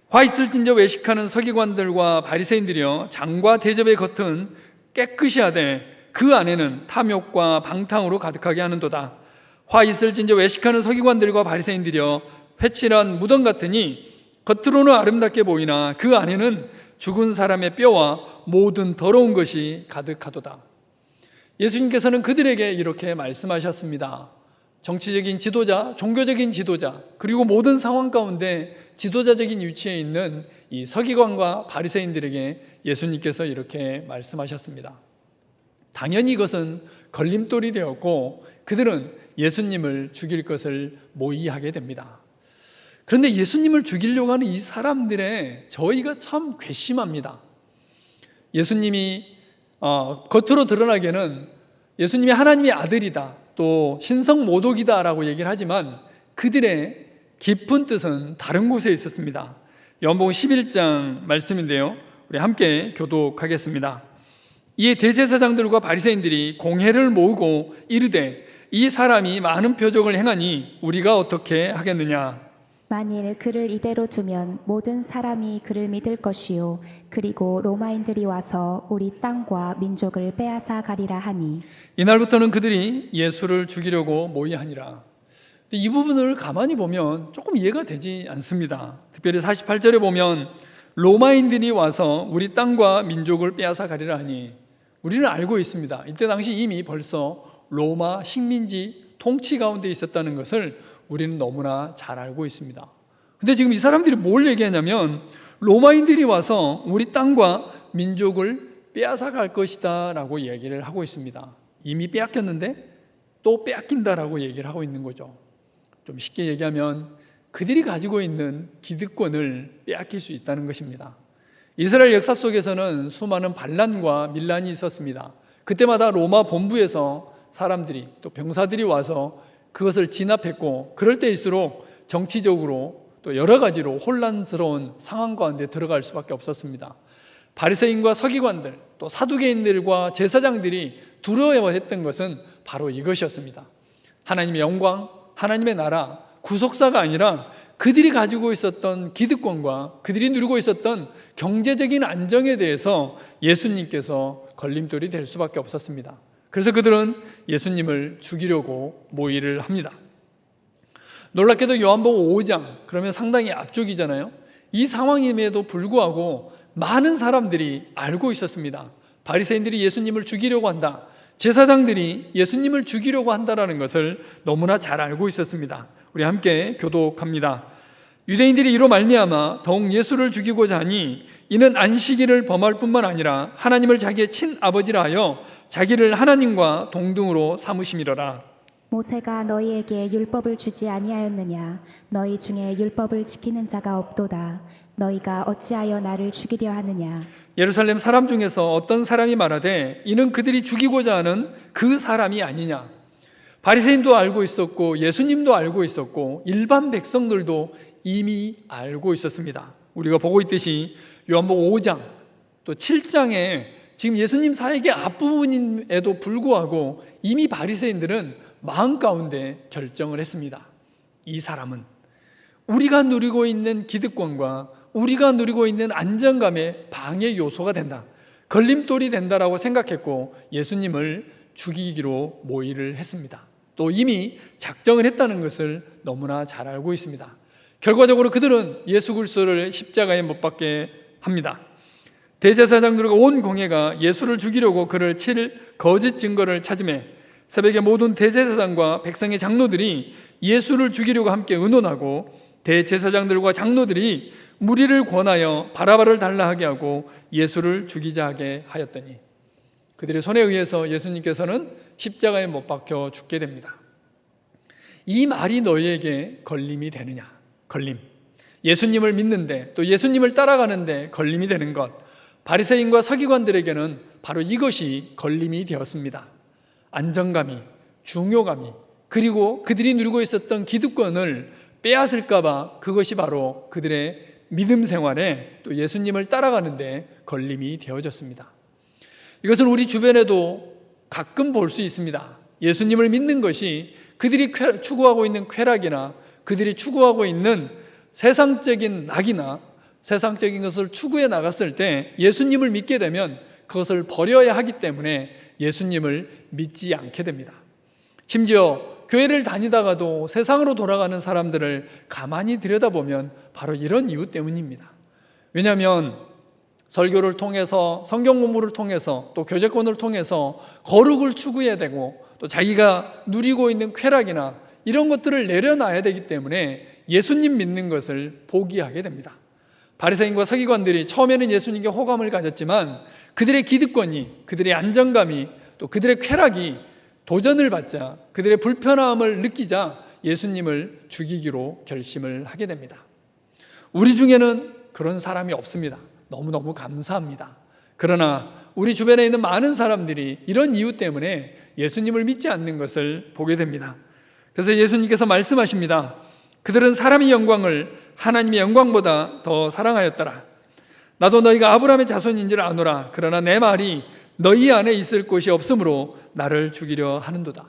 화 있을진저 외식하는 서기관들과 바리새인들이여, 장과 대접의 겉은 깨끗이 하되 그 안에는 탐욕과 방탕으로 가득하게 하는도다. 화 있을진저 외식하는 서기관들과 바리새인들이여, 회칠한 무덤 같으니 겉으로는 아름답게 보이나 그 안에는 죽은 사람의 뼈와 모든 더러운 것이 가득하도다. 예수님께서는 그들에게 이렇게 말씀하셨습니다. 정치적인 지도자, 종교적인 지도자, 그리고 모든 상황 가운데 지도자적인 위치에 있는 이 서기관과 바리새인들에게 예수님께서 이렇게 말씀하셨습니다. 당연히 이것은 걸림돌이 되었고 그들은 예수님을 죽일 것을 모의하게 됩니다. 그런데 예수님을 죽이려고 하는 이 사람들의 저희가 참 괘씸합니다. 예수님이 겉으로 드러나기에는 예수님이 하나님의 아들이다, 또 신성모독이다라고 얘기를 하지만 그들의 깊은 뜻은 다른 곳에 있었습니다. 요한복음 11장 말씀인데요, 우리 함께 교독하겠습니다. 이에 대제사장들과 바리새인들이 공회를 모으고 이르되 이 사람이 많은 표적을 행하니 우리가 어떻게 하겠느냐. 만일 그를 이대로 두면 모든 사람이 그를 믿을 것이요 그리고 로마인들이 와서 우리 땅과 민족을 빼앗아 가리라 하니 이날부터는 그들이 예수를 죽이려고 모의하니라. 이 부분을 가만히 보면 조금 이해가 되지 않습니다. 특별히 48절에 보면 로마인들이 와서 우리 땅과 민족을 빼앗아 가리라 하니, 우리는 알고 있습니다. 이때 당시 이미 벌써 로마 식민지 통치 가운데 있었다는 것을 우리는 너무나 잘 알고 있습니다. 근데 지금 이 사람들이 뭘 얘기하냐면 로마인들이 와서 우리 땅과 민족을 빼앗아 갈 것이다 라고 얘기를 하고 있습니다. 이미 빼앗겼는데 또 빼앗긴다라고 얘기를 하고 있는 거죠. 좀 쉽게 얘기하면 그들이 가지고 있는 기득권을 빼앗길 수 있다는 것입니다. 이스라엘 역사 속에서는 수많은 반란과 밀란이 있었습니다. 그때마다 로마 본부에서 사람들이 또 병사들이 와서 그것을 진압했고, 그럴 때일수록 정치적으로 또 여러 가지로 혼란스러운 상황 가운데 들어갈 수밖에 없었습니다. 바리새인과 서기관들, 또 사두개인들과 제사장들이 두려워했던 것은 바로 이것이었습니다. 하나님의 영광, 하나님의 나라, 구속사가 아니라 그들이 가지고 있었던 기득권과 그들이 누리고 있었던 경제적인 안정에 대해서 예수님께서 걸림돌이 될 수밖에 없었습니다. 그래서 그들은 예수님을 죽이려고 모의를 합니다. 놀랍게도 요한복음 5장, 그러면 상당히 앞쪽이잖아요. 이 상황임에도 불구하고 많은 사람들이 알고 있었습니다. 바리새인들이 예수님을 죽이려고 한다, 제사장들이 예수님을 죽이려고 한다라는 것을 너무나 잘 알고 있었습니다. 우리 함께 교독합니다. 유대인들이 이로 말미암아 더욱 예수를 죽이고자 하니 이는 안식일을 범할 뿐만 아니라 하나님을 자기의 친아버지라 하여 자기를 하나님과 동등으로 삼으심이로라. 모세가 너희에게 율법을 주지 아니하였느냐 너희 중에 율법을 지키는 자가 없도다 너희가 어찌하여 나를 죽이려 하느냐. 예루살렘 사람 중에서 어떤 사람이 말하되 이는 그들이 죽이고자 하는 그 사람이 아니냐. 바리새인도 알고 있었고 예수님도 알고 있었고 일반 백성들도 이미 알고 있었습니다. 우리가 보고 있듯이 요한복음 5장 또 7장에 지금 예수님 사역의 앞부분임에도 불구하고 이미 바리새인들은 마음 가운데 결정을 했습니다. 이 사람은 우리가 누리고 있는 기득권과 우리가 누리고 있는 안정감의 방해 요소가 된다, 걸림돌이 된다라고 생각했고 예수님을 죽이기로 모의를 했습니다. 또 이미 작정을 했다는 것을 너무나 잘 알고 있습니다. 결과적으로 그들은 예수 그리스도를 십자가에 못 박게 합니다. 대제사장들과 온 공회가 예수를 죽이려고 그를 칠 거짓 증거를 찾으매 새벽에 모든 대제사장과 백성의 장로들이 예수를 죽이려고 함께 의논하고 대제사장들과 장로들이 무리를 권하여 바라바를 달라 하게 하고 예수를 죽이자 하게 하였더니 그들의 손에 의해서 예수님께서는 십자가에 못 박혀 죽게 됩니다. 이 말이 너희에게 걸림이 되느냐? 걸림. 예수님을 믿는데 또 예수님을 따라가는데 걸림이 되는 것. 바리새인과 서기관들에게는 바로 이것이 걸림이 되었습니다. 안정감이, 중요감이, 그리고 그들이 누리고 있었던 기득권을 빼앗을까 봐 그것이 바로 그들의 믿음 생활에 또 예수님을 따라가는데 걸림이 되어졌습니다. 이것은 우리 주변에도 가끔 볼 수 있습니다. 예수님을 믿는 것이 그들이 추구하고 있는 쾌락이나 그들이 추구하고 있는 세상적인 낙이나 세상적인 것을 추구해 나갔을 때 예수님을 믿게 되면 그것을 버려야 하기 때문에 예수님을 믿지 않게 됩니다. 심지어 교회를 다니다가도 세상으로 돌아가는 사람들을 가만히 들여다보면 바로 이런 이유 때문입니다. 왜냐하면 설교를 통해서, 성경 공부를 통해서, 또 교제권을 통해서 거룩을 추구해야 되고, 또 자기가 누리고 있는 쾌락이나 이런 것들을 내려놔야 되기 때문에 예수님 믿는 것을 포기하게 됩니다. 바리새인과 서기관들이 처음에는 예수님께 호감을 가졌지만 그들의 기득권이, 그들의 안정감이, 또 그들의 쾌락이 도전을 받자, 그들의 불편함을 느끼자 예수님을 죽이기로 결심을 하게 됩니다. 우리 중에는 그런 사람이 없습니다. 너무너무 감사합니다. 그러나 우리 주변에 있는 많은 사람들이 이런 이유 때문에 예수님을 믿지 않는 것을 보게 됩니다. 그래서 예수님께서 말씀하십니다. 그들은 사람의 영광을 하나님의 영광보다 더 사랑하였더라. 나도 너희가 아브라함의 자손인 줄 아노라. 그러나 내 말이 너희 안에 있을 곳이 없으므로 나를 죽이려 하는도다.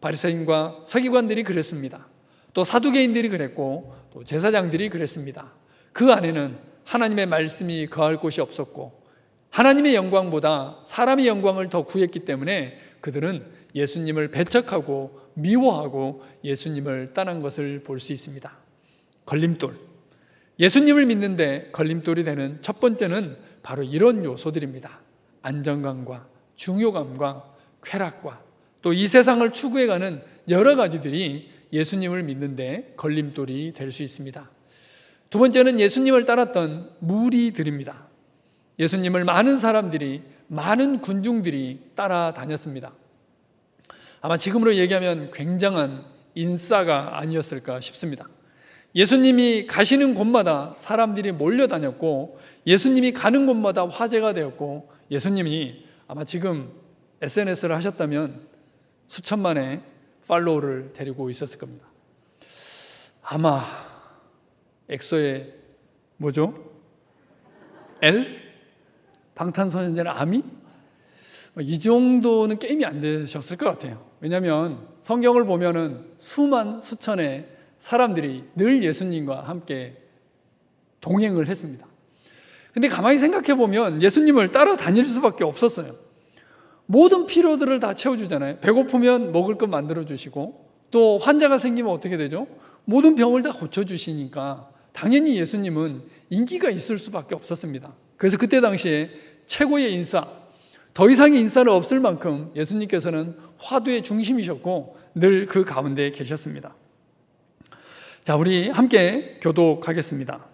바리새인과 서기관들이 그랬습니다. 또 사두개인들이 그랬고 또 제사장들이 그랬습니다. 그 안에는 하나님의 말씀이 거할 곳이 없었고 하나님의 영광보다 사람의 영광을 더 구했기 때문에 그들은 예수님을 배척하고 미워하고 예수님을 떠난 것을 볼 수 있습니다. 걸림돌. 예수님을 믿는데 걸림돌이 되는 첫 번째는 바로 이런 요소들입니다. 안정감과 중요감과 쾌락과 또 이 세상을 추구해가는 여러 가지들이 예수님을 믿는데 걸림돌이 될 수 있습니다. 두 번째는 예수님을 따랐던 무리들입니다. 예수님을 많은 사람들이, 많은 군중들이 따라다녔습니다. 아마 지금으로 얘기하면 굉장한 인싸가 아니었을까 싶습니다. 예수님이 가시는 곳마다 사람들이 몰려다녔고 예수님이 가는 곳마다 화제가 되었고 예수님이 아마 지금 SNS를 하셨다면 수천만의 팔로워를 데리고 있었을 겁니다. 아마 엑소의 뭐죠? L? 방탄소년단의 아미? 이 정도는 게임이 안 되셨을 것 같아요. 왜냐하면 성경을 보면은 수천의 사람들이 늘 예수님과 함께 동행을 했습니다. 근데 가만히 생각해 보면 예수님을 따라다닐 수밖에 없었어요. 모든 필요들을 다 채워주잖아요. 배고프면 먹을 것 만들어주시고 또 환자가 생기면 어떻게 되죠? 모든 병을 다 고쳐주시니까 당연히 예수님은 인기가 있을 수밖에 없었습니다. 그래서 그때 당시에 최고의 인싸, 더 이상의 인싸는 없을 만큼 예수님께서는 화두의 중심이셨고 늘 그 가운데 계셨습니다. 자, 우리 함께 교독하겠습니다.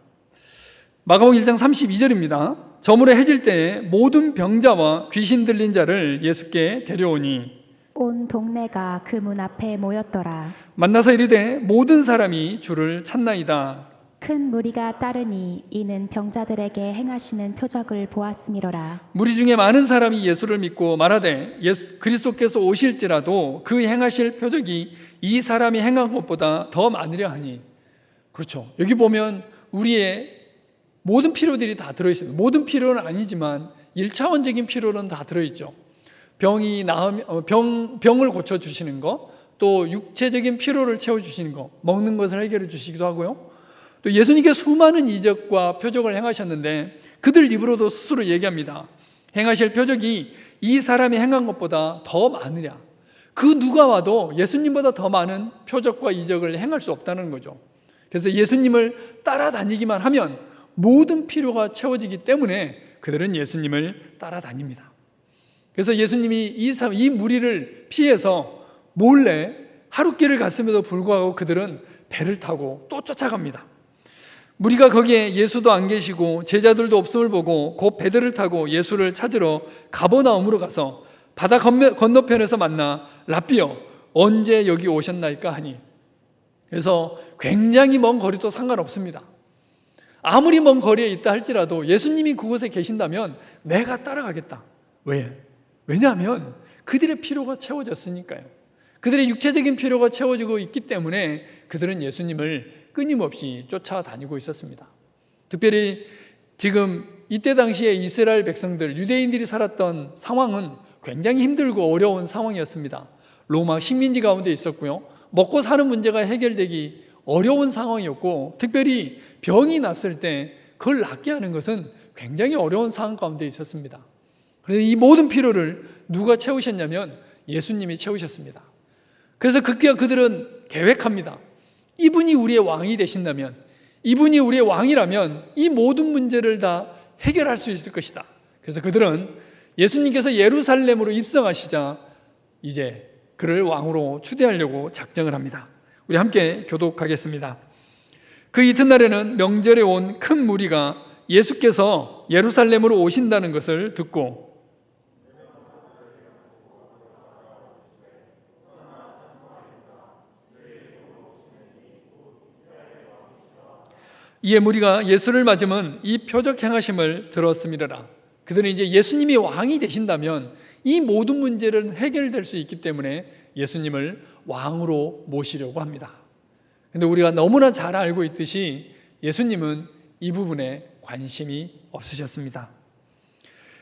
마가복음 1장 32절입니다. 저물어 해질 때에 모든 병자와 귀신 들린 자를 예수께 데려오니 온 동네가 그 문 앞에 모였더라. 만나서 이르되 모든 사람이 주를 찾나이다. 큰 무리가 따르니 이는 병자들에게 행하시는 표적을 보았음이로라. 무리 중에 많은 사람이 예수를 믿고 말하되 그리스도께서 오실지라도 그 행하실 표적이 이 사람이 행한 것보다 더 많으려 하니. 그렇죠. 여기 보면 우리의 모든 필요들이 다 들어있습니다. 모든 필요는 아니지만 1차원적인 필요는 다 들어있죠. 병이 나으면 병을 고쳐주시는 것, 또 육체적인 필요를 채워주시는 것, 먹는 것을 해결해 주시기도 하고요. 또 예수님께 수많은 이적과 표적을 행하셨는데 그들 입으로도 스스로 얘기합니다. 행하실 표적이 이 사람이 행한 것보다 더 많으랴. 그 누가 와도 예수님보다 더 많은 표적과 이적을 행할 수 없다는 거죠. 그래서 예수님을 따라다니기만 하면 모든 필요가 채워지기 때문에 그들은 예수님을 따라다닙니다. 그래서 예수님이 이 무리를 피해서 몰래 하룻길을 갔음에도 불구하고 그들은 배를 타고 또 쫓아갑니다. 무리가 거기에 예수도 안 계시고 제자들도 없음을 보고 곧 배들을 타고 예수를 찾으러 가버나움으로 가서 바다 건너편에서 만나 랍비여 언제 여기 오셨나이까 하니. 그래서 굉장히 먼 거리도 상관없습니다. 아무리 먼 거리에 있다 할지라도 예수님이 그곳에 계신다면 내가 따라가겠다. 왜? 왜냐하면 그들의 필요가 채워졌으니까요. 그들의 육체적인 필요가 채워지고 있기 때문에 그들은 예수님을 끊임없이 쫓아다니고 있었습니다. 특별히 지금 이때 당시에 이스라엘 백성들, 유대인들이 살았던 상황은 굉장히 힘들고 어려운 상황이었습니다. 로마 식민지 가운데 있었고요. 먹고 사는 문제가 해결되기 어려운 상황이었고, 특별히 병이 났을 때 그걸 낫게 하는 것은 굉장히 어려운 상황 가운데 있었습니다. 그래서 이 모든 필요를 누가 채우셨냐면 예수님이 채우셨습니다. 그래서 그들은 계획합니다. 이분이 우리의 왕이 되신다면, 이분이 우리의 왕이라면 이 모든 문제를 다 해결할 수 있을 것이다. 그래서 그들은 예수님께서 예루살렘으로 입성하시자 이제 그를 왕으로 추대하려고 작정을 합니다. 우리 함께 교독하겠습니다. 그 이튿날에는 명절에 온 큰 무리가 예수께서 예루살렘으로 오신다는 것을 듣고 이에 무리가 예수를 맞으면 이 표적 행하심을 들었음이라. 그들은 이제 예수님이 왕이 되신다면 이 모든 문제는 해결될 수 있기 때문에 예수님을 왕으로 모시려고 합니다. 그런데 우리가 너무나 잘 알고 있듯이 예수님은 이 부분에 관심이 없으셨습니다.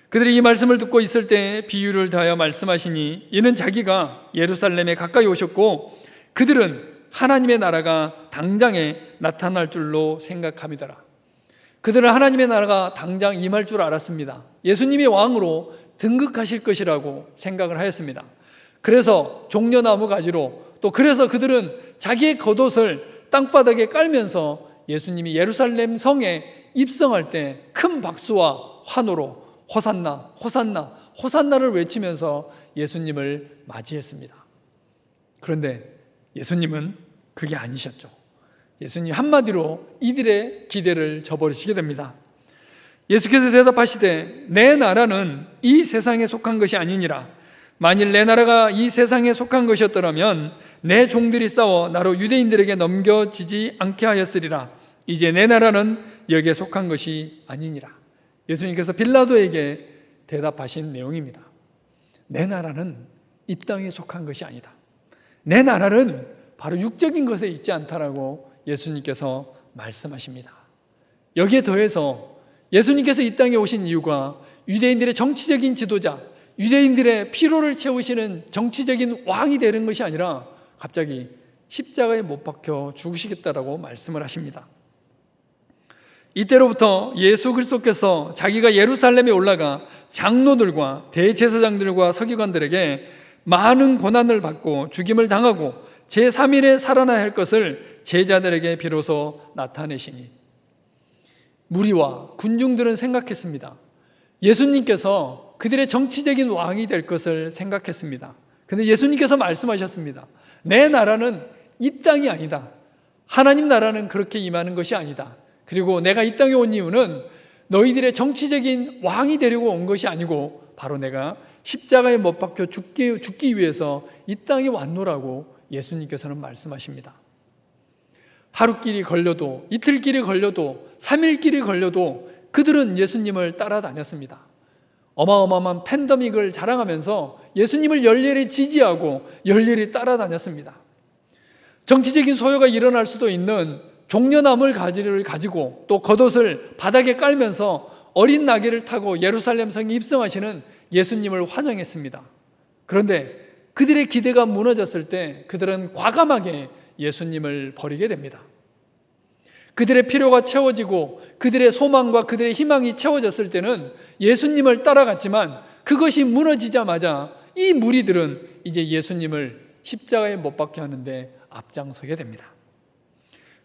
그들이 이 말씀을 듣고 있을 때 비유를 더하여 말씀하시니 이는 자기가 예루살렘에 가까이 오셨고 그들은 하나님의 나라가 당장에 나타날 줄로 생각함이더라. 그들은 하나님의 나라가 당장 임할 줄 알았습니다. 예수님이 왕으로 등극하실 것이라고 생각을 하였습니다. 그래서 종려나무 가지로 또 그래서 그들은 자기의 겉옷을 땅바닥에 깔면서 예수님이 예루살렘 성에 입성할 때 큰 박수와 환호로 호산나 호산나 호산나를 외치면서 예수님을 맞이했습니다. 그런데 예수님은 그게 아니셨죠. 예수님 한마디로 이들의 기대를 저버리시게 됩니다. 예수께서 대답하시되 내 나라는 이 세상에 속한 것이 아니니라. 만일 내 나라가 이 세상에 속한 것이었더라면 내 종들이 싸워 나로 유대인들에게 넘겨지지 않게 하였으리라. 이제 내 나라는 여기에 속한 것이 아니니라. 예수님께서 빌라도에게 대답하신 내용입니다. 내 나라는 이 땅에 속한 것이 아니다. 내 나라는 바로 육적인 것에 있지 않다라고 예수님께서 말씀하십니다. 여기에 더해서 예수님께서 이 땅에 오신 이유가 유대인들의 정치적인 지도자, 유대인들의 피로를 채우시는 정치적인 왕이 되는 것이 아니라 갑자기 십자가에 못 박혀 죽으시겠다라고 말씀을 하십니다. 이때로부터 예수 그리스도께서 자기가 예루살렘에 올라가 장로들과 대제사장들과 서기관들에게 많은 고난을 받고 죽임을 당하고 제3일에 살아나야 할 것을 제자들에게 비로소 나타내시니 무리와 군중들은 생각했습니다. 예수님께서 그들의 정치적인 왕이 될 것을 생각했습니다. 그런데 예수님께서 말씀하셨습니다. 내 나라는 이 땅이 아니다. 하나님 나라는 그렇게 임하는 것이 아니다. 그리고 내가 이 땅에 온 이유는 너희들의 정치적인 왕이 되려고 온 것이 아니고 바로 내가 십자가에 못 박혀 죽기 위해서 이 땅에 왔노라고 예수님께서는 말씀하십니다. 하루길이 걸려도 이틀길이 걸려도 3일길이 걸려도 그들은 예수님을 따라다녔습니다. 어마어마한 팬데믹을 자랑하면서 예수님을 열렬히 지지하고 열렬히 따라다녔습니다. 정치적인 소요가 일어날 수도 있는 종려나무를 가지고 또 겉옷을 바닥에 깔면서 어린 나귀를 타고 예루살렘 성에 입성하시는 예수님을 환영했습니다. 그런데 그들의 기대가 무너졌을 때 그들은 과감하게 예수님을 버리게 됩니다. 그들의 필요가 채워지고 그들의 소망과 그들의 희망이 채워졌을 때는 예수님을 따라갔지만 그것이 무너지자마자 이 무리들은 이제 예수님을 십자가에 못 박게 하는데 앞장서게 됩니다.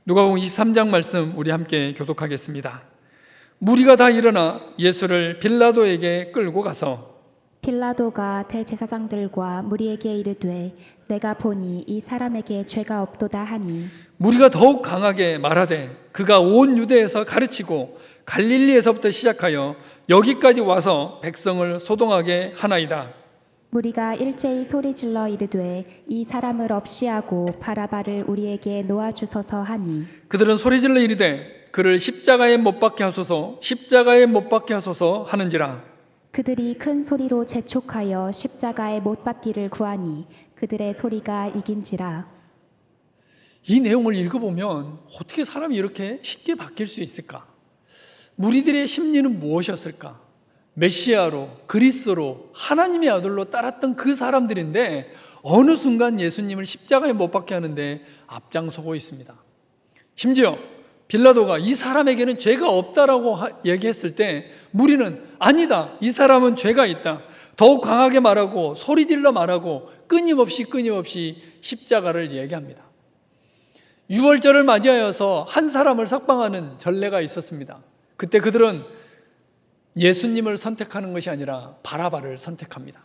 누가복음 23장 말씀 우리 함께 교독하겠습니다. 무리가 다 일어나 예수를 빌라도에게 끌고 가서 빌라도가 대제사장들과 무리에게 이르되 내가 보니 이 사람에게 죄가 없도다 하니 무리가 더욱 강하게 말하되 그가 온 유대에서 가르치고 갈릴리에서부터 시작하여 여기까지 와서 백성을 소동하게 하나이다. 무리가 일제히 소리질러 이르되 이 사람을 없이하고 바라바를 우리에게 놓아주소서 하니 그들은 소리질러 이르되 그를 십자가에 못 박게 하소서 십자가에 못 박게 하소서 하는지라. 그들이 큰 소리로 재촉하여 십자가에 못 박기를 구하니 그들의 소리가 이긴지라. 이 내용을 읽어보면 어떻게 사람이 이렇게 쉽게 바뀔 수 있을까? 무리들의 심리는 무엇이었을까? 메시아로, 그리스도로, 하나님의 아들로 따랐던 그 사람들인데 어느 순간 예수님을 십자가에 못 박게 하는데 앞장서고 있습니다. 심지어 빌라도가 이 사람에게는 죄가 없다라고 얘기했을 때 무리는 아니다, 이 사람은 죄가 있다. 더욱 강하게 말하고 소리질러 말하고 끊임없이 십자가를 얘기합니다. 유월절을 맞이하여서 한 사람을 석방하는 전례가 있었습니다. 그때 그들은 예수님을 선택하는 것이 아니라 바라바를 선택합니다.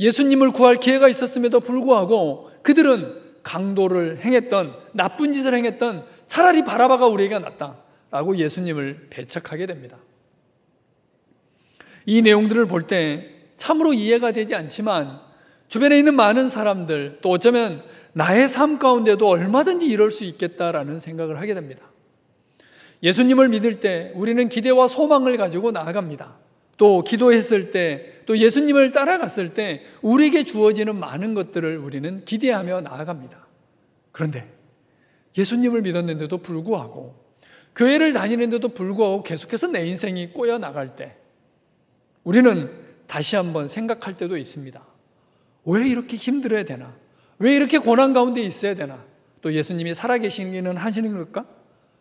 예수님을 구할 기회가 있었음에도 불구하고 그들은 강도를 행했던, 나쁜 짓을 행했던 차라리 바라바가 우리에게 낫다라고 예수님을 배척하게 됩니다. 이 내용들을 볼 때 참으로 이해가 되지 않지만 주변에 있는 많은 사람들, 또 어쩌면 나의 삶 가운데도 얼마든지 이럴 수 있겠다라는 생각을 하게 됩니다. 예수님을 믿을 때 우리는 기대와 소망을 가지고 나아갑니다. 또 기도했을 때, 또 예수님을 따라갔을 때 우리에게 주어지는 많은 것들을 우리는 기대하며 나아갑니다. 그런데 예수님을 믿었는데도 불구하고, 교회를 다니는데도 불구하고 계속해서 내 인생이 꼬여 나갈 때 우리는 다시 한번 생각할 때도 있습니다. 왜 이렇게 힘들어야 되나? 왜 이렇게 고난 가운데 있어야 되나? 또 예수님이 살아계시기는 하시는 걸까?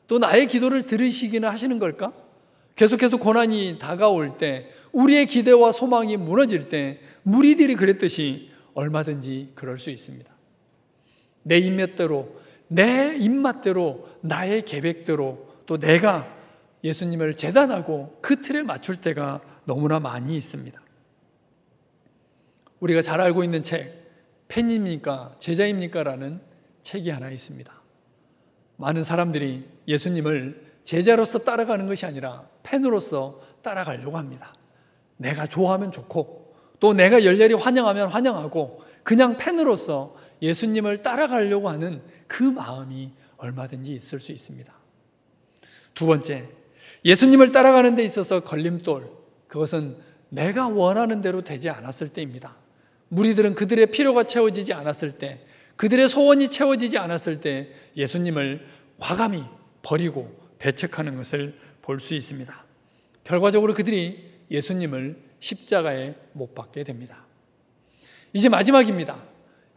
또 나의 기도를 들으시기는 하시는 걸까? 계속해서 고난이 다가올 때, 우리의 기대와 소망이 무너질 때 무리들이 그랬듯이 얼마든지 그럴 수 있습니다. 내 입맛대로, 내 입맛대로, 나의 계획대로, 또 내가 예수님을 재단하고 그 틀에 맞출 때가 너무나 많이 있습니다. 우리가 잘 알고 있는 책, 팬입니까? 제자입니까? 라는 책이 하나 있습니다. 많은 사람들이 예수님을 제자로서 따라가는 것이 아니라 팬으로서 따라가려고 합니다. 내가 좋아하면 좋고, 또 내가 열렬히 환영하면 환영하고, 그냥 팬으로서 예수님을 따라가려고 하는 그 마음이 얼마든지 있을 수 있습니다. 두 번째, 예수님을 따라가는 데 있어서 걸림돌, 그것은 내가 원하는 대로 되지 않았을 때입니다. 무리들은 그들의 필요가 채워지지 않았을 때, 그들의 소원이 채워지지 않았을 때 예수님을 과감히 버리고 배척하는 것을 볼 수 있습니다. 결과적으로 그들이 예수님을 십자가에 못 박게 됩니다. 이제 마지막입니다.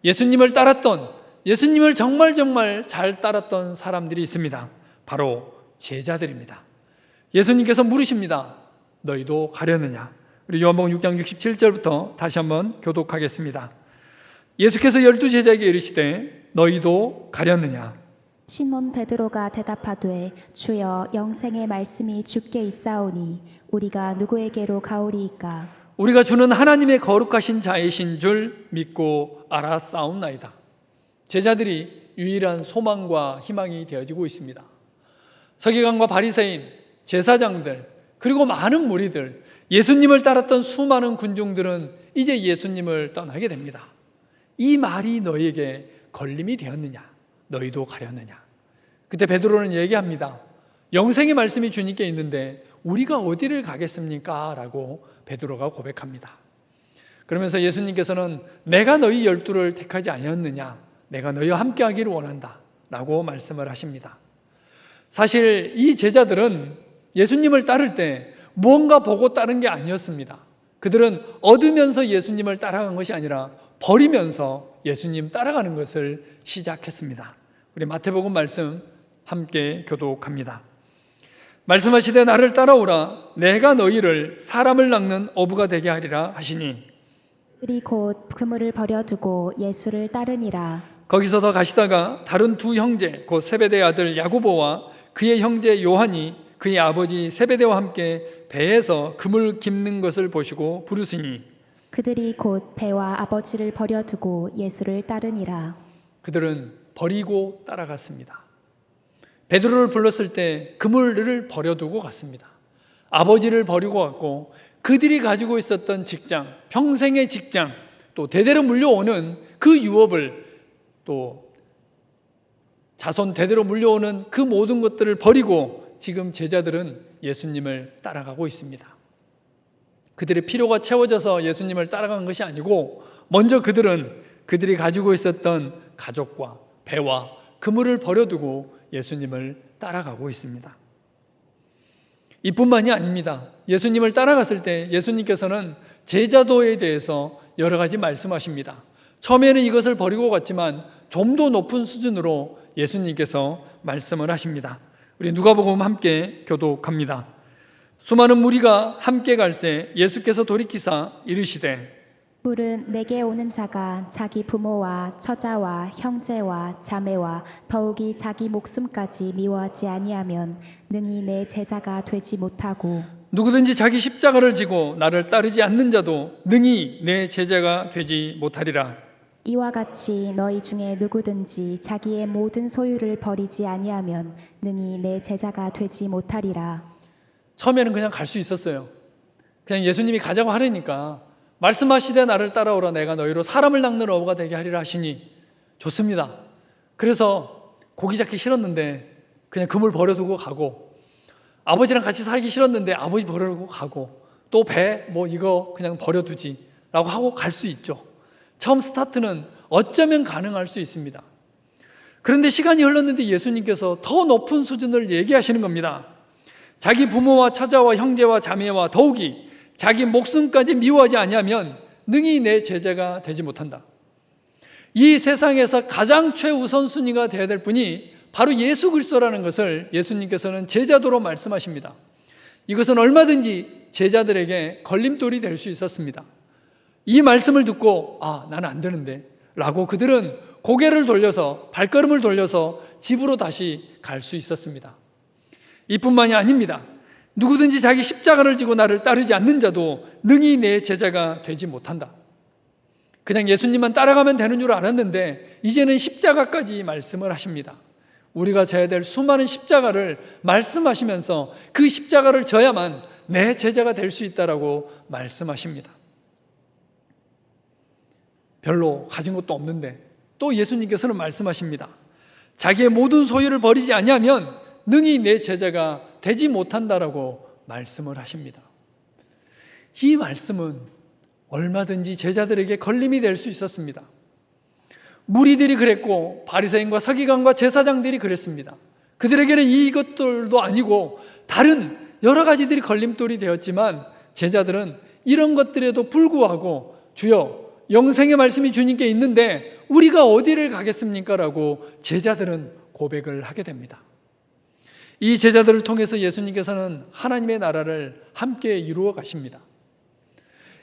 예수님을 따랐던, 예수님을 정말 잘 따랐던 사람들이 있습니다. 바로 제자들입니다. 예수님께서 물으십니다. 너희도 가려느냐? 우리 요한복음 6장 67절부터 다시 한번 교독하겠습니다. 예수께서 12제자에게 이르시되 너희도 가려느냐? 시몬 베드로가 대답하되 주여 영생의 말씀이 주께 있사오니 우리가 누구에게로 가오리이까? 우리가 주는 하나님의 거룩하신 자이신 줄 믿고 알아싸움나이다. 제자들이 유일한 소망과 희망이 되어지고 있습니다. 서기관과 바리새인, 제사장들, 그리고 많은 무리들, 예수님을 따랐던 수많은 군중들은 이제 예수님을 떠나게 됩니다. 이 말이 너희에게 걸림이 되었느냐? 너희도 가렸느냐? 그때 베드로는 얘기합니다. 영생의 말씀이 주님께 있는데 우리가 어디를 가겠습니까? 라고 베드로가 고백합니다. 그러면서 예수님께서는 내가 너희 12를 택하지 아니었느냐? 내가 너희와 함께 하기를 원한다 라고 말씀을 하십니다. 사실 이 제자들은 예수님을 따를 때 무언가 보고 따른 게 아니었습니다. 그들은 얻으면서 예수님을 따라간 것이 아니라 버리면서 예수님 따라가는 것을 시작했습니다. 우리 마태복음 말씀 함께 교독합니다. 말씀하시되 나를 따라오라. 내가 너희를 사람을 낚는 어부가 되게 하리라 하시니. 그들이 곧 그물을 버려두고 예수를 따르니라. 거기서 더 가시다가 다른 두 형제 곧 세베대의 아들 야고보와 그의 형제 요한이 그의 아버지 세베대와 함께 배에서 그물 깁는 것을 보시고 부르시니. 그들이 곧 배와 아버지를 버려두고 예수를 따르니라. 그들은 버리고 따라갔습니다. 베드로를 불렀을 때 그물을 버려두고 갔습니다. 아버지를 버리고 갔고 그들이 가지고 있었던 직장, 평생의 직장, 또 대대로 물려오는 그 유업을, 또 자손 대대로 물려오는 그 모든 것들을 버리고 지금 제자들은 예수님을 따라가고 있습니다. 그들의 필요가 채워져서 예수님을 따라간 것이 아니고 먼저 그들이 가지고 있었던 가족과 배와 그물을 버려두고 예수님을 따라가고 있습니다. 이뿐만이 아닙니다. 예수님을 따라갔을 때 예수님께서는 제자도에 대해서 여러 가지 말씀하십니다. 처음에는 이것을 버리고 갔지만 좀 더 높은 수준으로 예수님께서 말씀을 하십니다. 우리 누가복음 함께 교독합니다. 수많은 무리가 함께 갈새 예수께서 돌이키사 이르시되 물은 내게 오는 자가 자기 부모와 처자와 형제와 자매와 더욱이 자기 목숨까지 미워하지 아니하면 능히 내 제자가 되지 못하고 누구든지 자기 십자가를 지고 나를 따르지 않는 자도 능히 내 제자가 되지 못하리라. 이와 같이 너희 중에 누구든지 자기의 모든 소유를 버리지 아니하면 능히 내 제자가 되지 못하리라. 처음에는 그냥 갈 수 있었어요. 그냥 예수님이 가자고 하려니까 말씀하시되 나를 따라오라 내가 너희로 사람을 낚는 어부가 되게 하리라 하시니 좋습니다. 그래서 고기 잡기 싫었는데 그냥 그물 버려두고 가고, 아버지랑 같이 살기 싫었는데 아버지 버려두고 가고, 또 배 뭐 이거 그냥 버려두지 라고 하고 갈 수 있죠. 처음 스타트는 어쩌면 가능할 수 있습니다. 그런데 시간이 흘렀는데 예수님께서 더 높은 수준을 얘기하시는 겁니다. 자기 부모와 처자와 형제와 자매와 더욱이 자기 목숨까지 미워하지 아니하면 능히 내 제자가 되지 못한다. 이 세상에서 가장 최우선순위가 되어야 될 분이 바로 예수 그리스도라는 것을 예수님께서는 제자도로 말씀하십니다. 이것은 얼마든지 제자들에게 걸림돌이 될 수 있었습니다. 이 말씀을 듣고 나는 안 되는데 라고 그들은 고개를 돌려서 발걸음을 돌려서 집으로 다시 갈 수 있었습니다. 이뿐만이 아닙니다. 누구든지 자기 십자가를 지고 나를 따르지 않는 자도 능히 내 제자가 되지 못한다. 그냥 예수님만 따라가면 되는 줄 알았는데 이제는 십자가까지 말씀을 하십니다. 우리가 져야 될 수많은 십자가를 말씀하시면서 그 십자가를 져야만 내 제자가 될 수 있다라고 말씀하십니다. 별로 가진 것도 없는데 또 예수님께서는 말씀하십니다. 자기의 모든 소유를 버리지 아니하면 능히 내 제자가 되지 못한다라고 말씀을 하십니다. 이 말씀은 얼마든지 제자들에게 걸림이 될 수 있었습니다. 무리들이 그랬고 바리새인과 서기관과 제사장들이 그랬습니다. 그들에게는 이것들도 아니고 다른 여러 가지들이 걸림돌이 되었지만 제자들은 이런 것들에도 불구하고 주여 영생의 말씀이 주님께 있는데 우리가 어디를 가겠습니까? 라고 제자들은 고백을 하게 됩니다. 이 제자들을 통해서 예수님께서는 하나님의 나라를 함께 이루어 가십니다.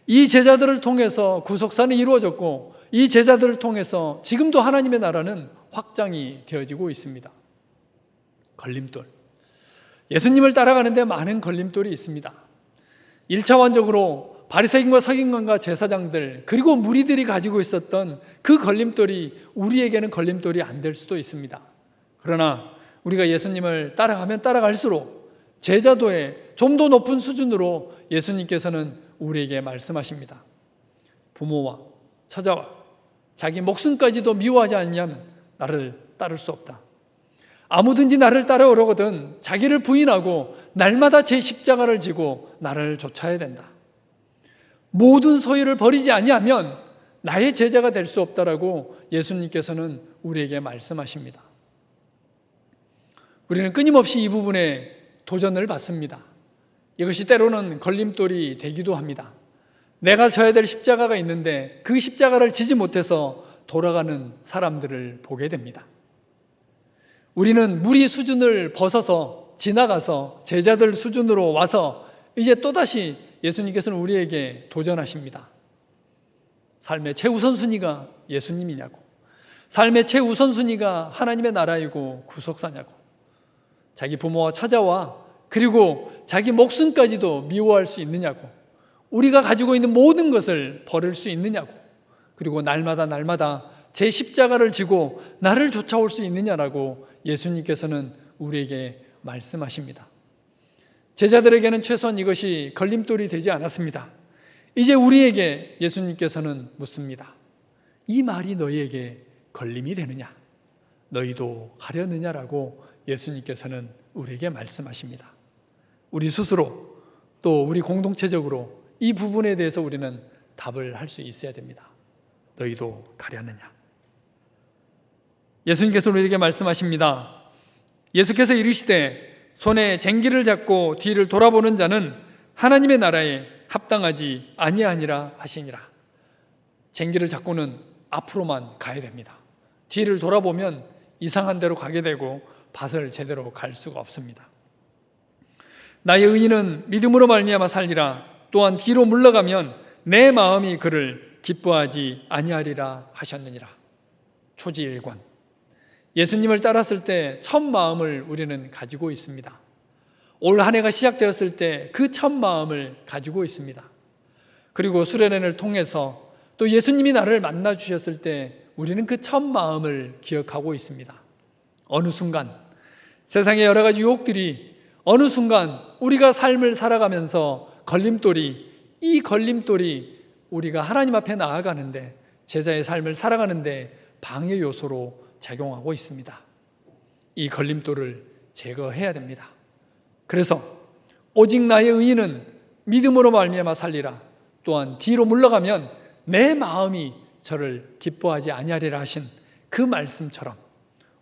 이 제자들을 통해서 구속사는 이루어졌고 이 제자들을 통해서 지금도 하나님의 나라는 확장이 되어지고 있습니다. 걸림돌. 예수님을 따라가는데 많은 걸림돌이 있습니다. 1차원적으로 바리새인과 서기관과 제사장들 그리고 무리들이 가지고 있었던 그 걸림돌이 우리에게는 걸림돌이 안 될 수도 있습니다. 그러나 우리가 예수님을 따라가면 따라갈수록 제자도의 좀 더 높은 수준으로 예수님께서는 우리에게 말씀하십니다. 부모와 처자와 자기 목숨까지도 미워하지 않으면 나를 따를 수 없다. 아무든지 나를 따라오려거든 자기를 부인하고 날마다 제 십자가를 지고 나를 쫓아야 된다. 모든 소유를 버리지 아니하면 나의 제자가 될 수 없다라고 예수님께서는 우리에게 말씀하십니다. 우리는 끊임없이 이 부분에 도전을 받습니다. 이것이 때로는 걸림돌이 되기도 합니다. 내가 져야 될 십자가가 있는데 그 십자가를 지지 못해서 돌아가는 사람들을 보게 됩니다. 우리는 무리 수준을 벗어서 지나가서 제자들 수준으로 와서 이제 또다시 예수님께서는 우리에게 도전하십니다. 삶의 최우선순위가 예수님이냐고, 삶의 최우선순위가 하나님의 나라이고 구속사냐고, 자기 부모와 처자와 그리고 자기 목숨까지도 미워할 수 있느냐고, 우리가 가지고 있는 모든 것을 버릴 수 있느냐고, 그리고 날마다 제 십자가를 지고 나를 쫓아올 수 있느냐라고 예수님께서는 우리에게 말씀하십니다. 제자들에게는 최소한 이것이 걸림돌이 되지 않았습니다. 이제 우리에게 예수님께서는 묻습니다. 이 말이 너희에게 걸림이 되느냐? 너희도 가려느냐라고 예수님께서는 우리에게 말씀하십니다. 우리 스스로 또 우리 공동체적으로 이 부분에 대해서 우리는 답을 할 수 있어야 됩니다. 너희도 가려느냐? 예수님께서 우리에게 말씀하십니다. 예수께서 이르시되 손에 쟁기를 잡고 뒤를 돌아보는 자는 하나님의 나라에 합당하지 아니하니라 하시니라. 쟁기를 잡고는 앞으로만 가야 됩니다. 뒤를 돌아보면 이상한 데로 가게 되고 밭을 제대로 갈 수가 없습니다. 나의 의인은 믿음으로 말미암아 살리라. 또한 뒤로 물러가면 내 마음이 그를 기뻐하지 아니하리라 하셨느니라. 초지일관. 예수님을 따랐을 때 첫 마음을 우리는 가지고 있습니다. 올 한 해가 시작되었을 때 그 첫 마음을 가지고 있습니다. 그리고 수련회를 통해서 또 예수님이 나를 만나 주셨을 때 우리는 그 첫 마음을 기억하고 있습니다. 어느 순간 세상의 여러 가지 유혹들이 어느 순간 우리가 삶을 살아가면서 이 걸림돌이 우리가 하나님 앞에 나아가는데, 제자의 삶을 살아가는데 방해 요소로 작용하고 있습니다. 이 걸림돌을 제거해야 됩니다. 그래서 오직 나의 의인은 믿음으로 말미암아 살리라, 또한 뒤로 물러가면 내 마음이 저를 기뻐하지 아니하리라 하신 그 말씀처럼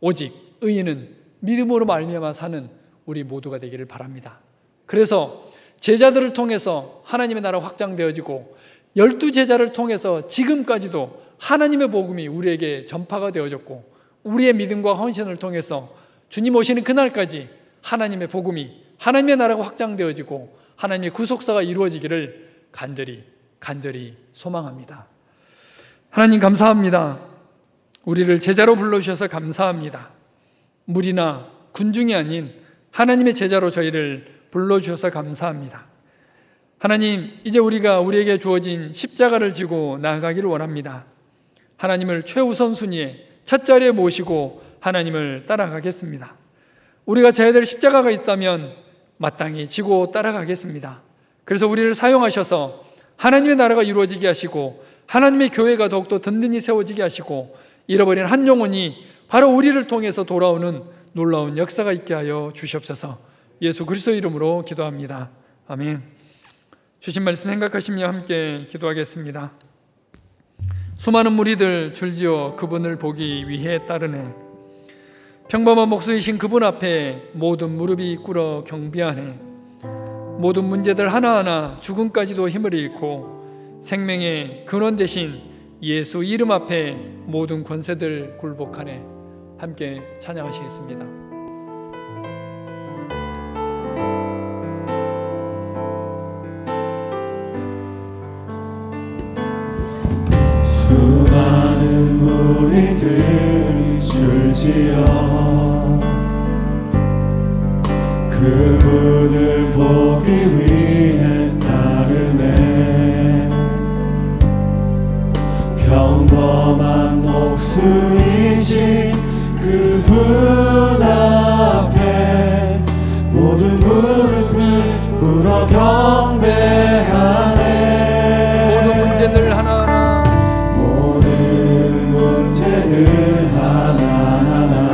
오직 의인은 믿음으로 말미암아 사는 우리 모두가 되기를 바랍니다. 그래서 제자들을 통해서 하나님의 나라 확장되어지고 12제자를 통해서 지금까지도 하나님의 복음이 우리에게 전파가 되어졌고, 우리의 믿음과 헌신을 통해서 주님 오시는 그날까지 하나님의 복음이, 하나님의 나라가 확장되어지고 하나님의 구속사가 이루어지기를 간절히 소망합니다. 하나님 감사합니다. 우리를 제자로 불러주셔서 감사합니다. 무리나 군중이 아닌 하나님의 제자로 저희를 불러주셔서 감사합니다. 하나님, 이제 우리가 우리에게 주어진 십자가를 지고 나아가기를 원합니다. 하나님을 최우선순위에 첫 자리에 모시고 하나님을 따라가겠습니다. 우리가 져야 될 십자가가 있다면 마땅히 지고 따라가겠습니다. 그래서 우리를 사용하셔서 하나님의 나라가 이루어지게 하시고 하나님의 교회가 더욱더 든든히 세워지게 하시고 잃어버린 한 영혼이 바로 우리를 통해서 돌아오는 놀라운 역사가 있게 하여 주시옵소서. 예수 그리스도 이름으로 기도합니다. 아멘. 주신 말씀 생각하시며 함께 기도하겠습니다. 수많은 무리들 줄지어 그분을 보기 위해 따르네. 평범한 목수이신 그분 앞에 모든 무릎이 꿇어 경배하네. 모든 문제들 하나하나 죽음까지도 힘을 잃고 생명의 근원 대신 예수 이름 앞에 모든 권세들 굴복하네. 함께 찬양하시겠습니다. 수많은 무리들 줄지어 그분을 보기 위해 따르네. 평범한 목수이신 그분 앞에 모든 무릎을 꿇어 경배하네. 모든 문제들 하나하나 모든 문제들 하나하나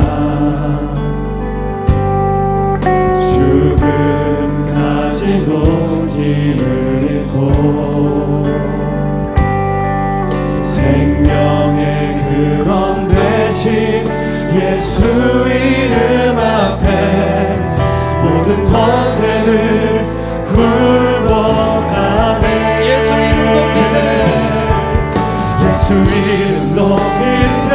죽음까지도 힘을 잃고 생명의 근원 되신 예수 이름 앞에 모든 권세들 굴복하네. 예수 이름 높이세. 예수 이름 높이세.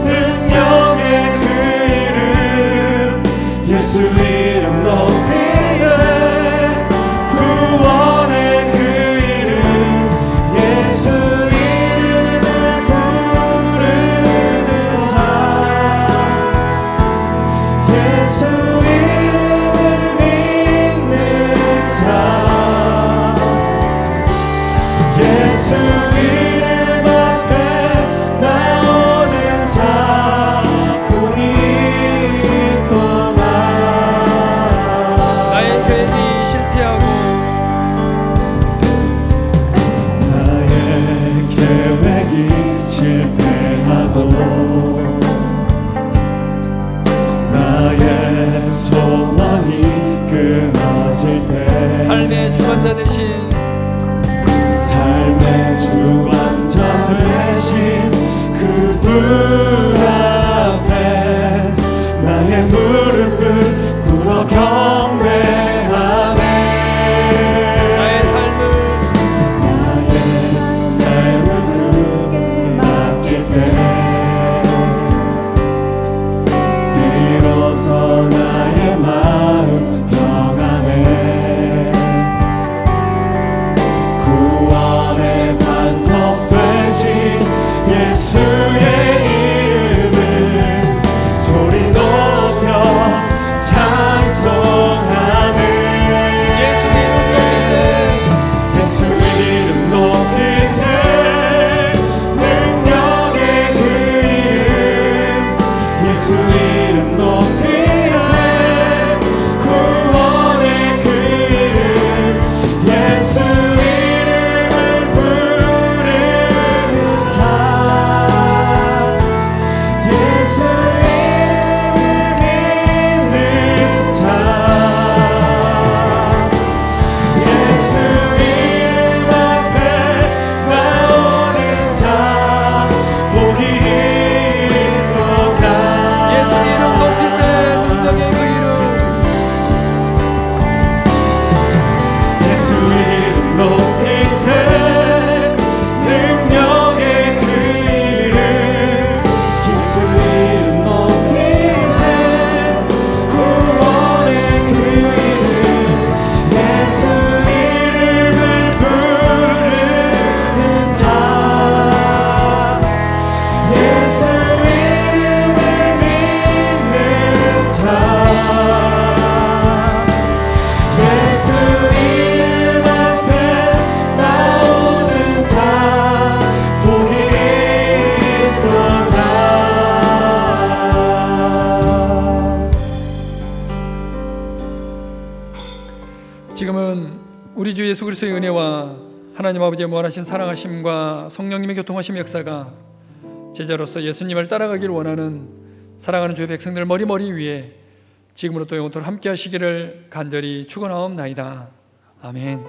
능력의 그 이름 예수 이름 높이세. 구원의 그 이름 예수 이름을 부르는 자. 예수 이름을 믿는 자. 예수 이름 우리 주 예수 그리스도의 은혜와 하나님 아버지의 무한하신 사랑하심과 성령님의 교통하심 역사가 제자로서 예수님을 따라가기를 원하는 사랑하는 주의 백성들 머리 위에 지금으로 또 영원토록 함께 하시기를 간절히 축원하옵나이다. 아멘.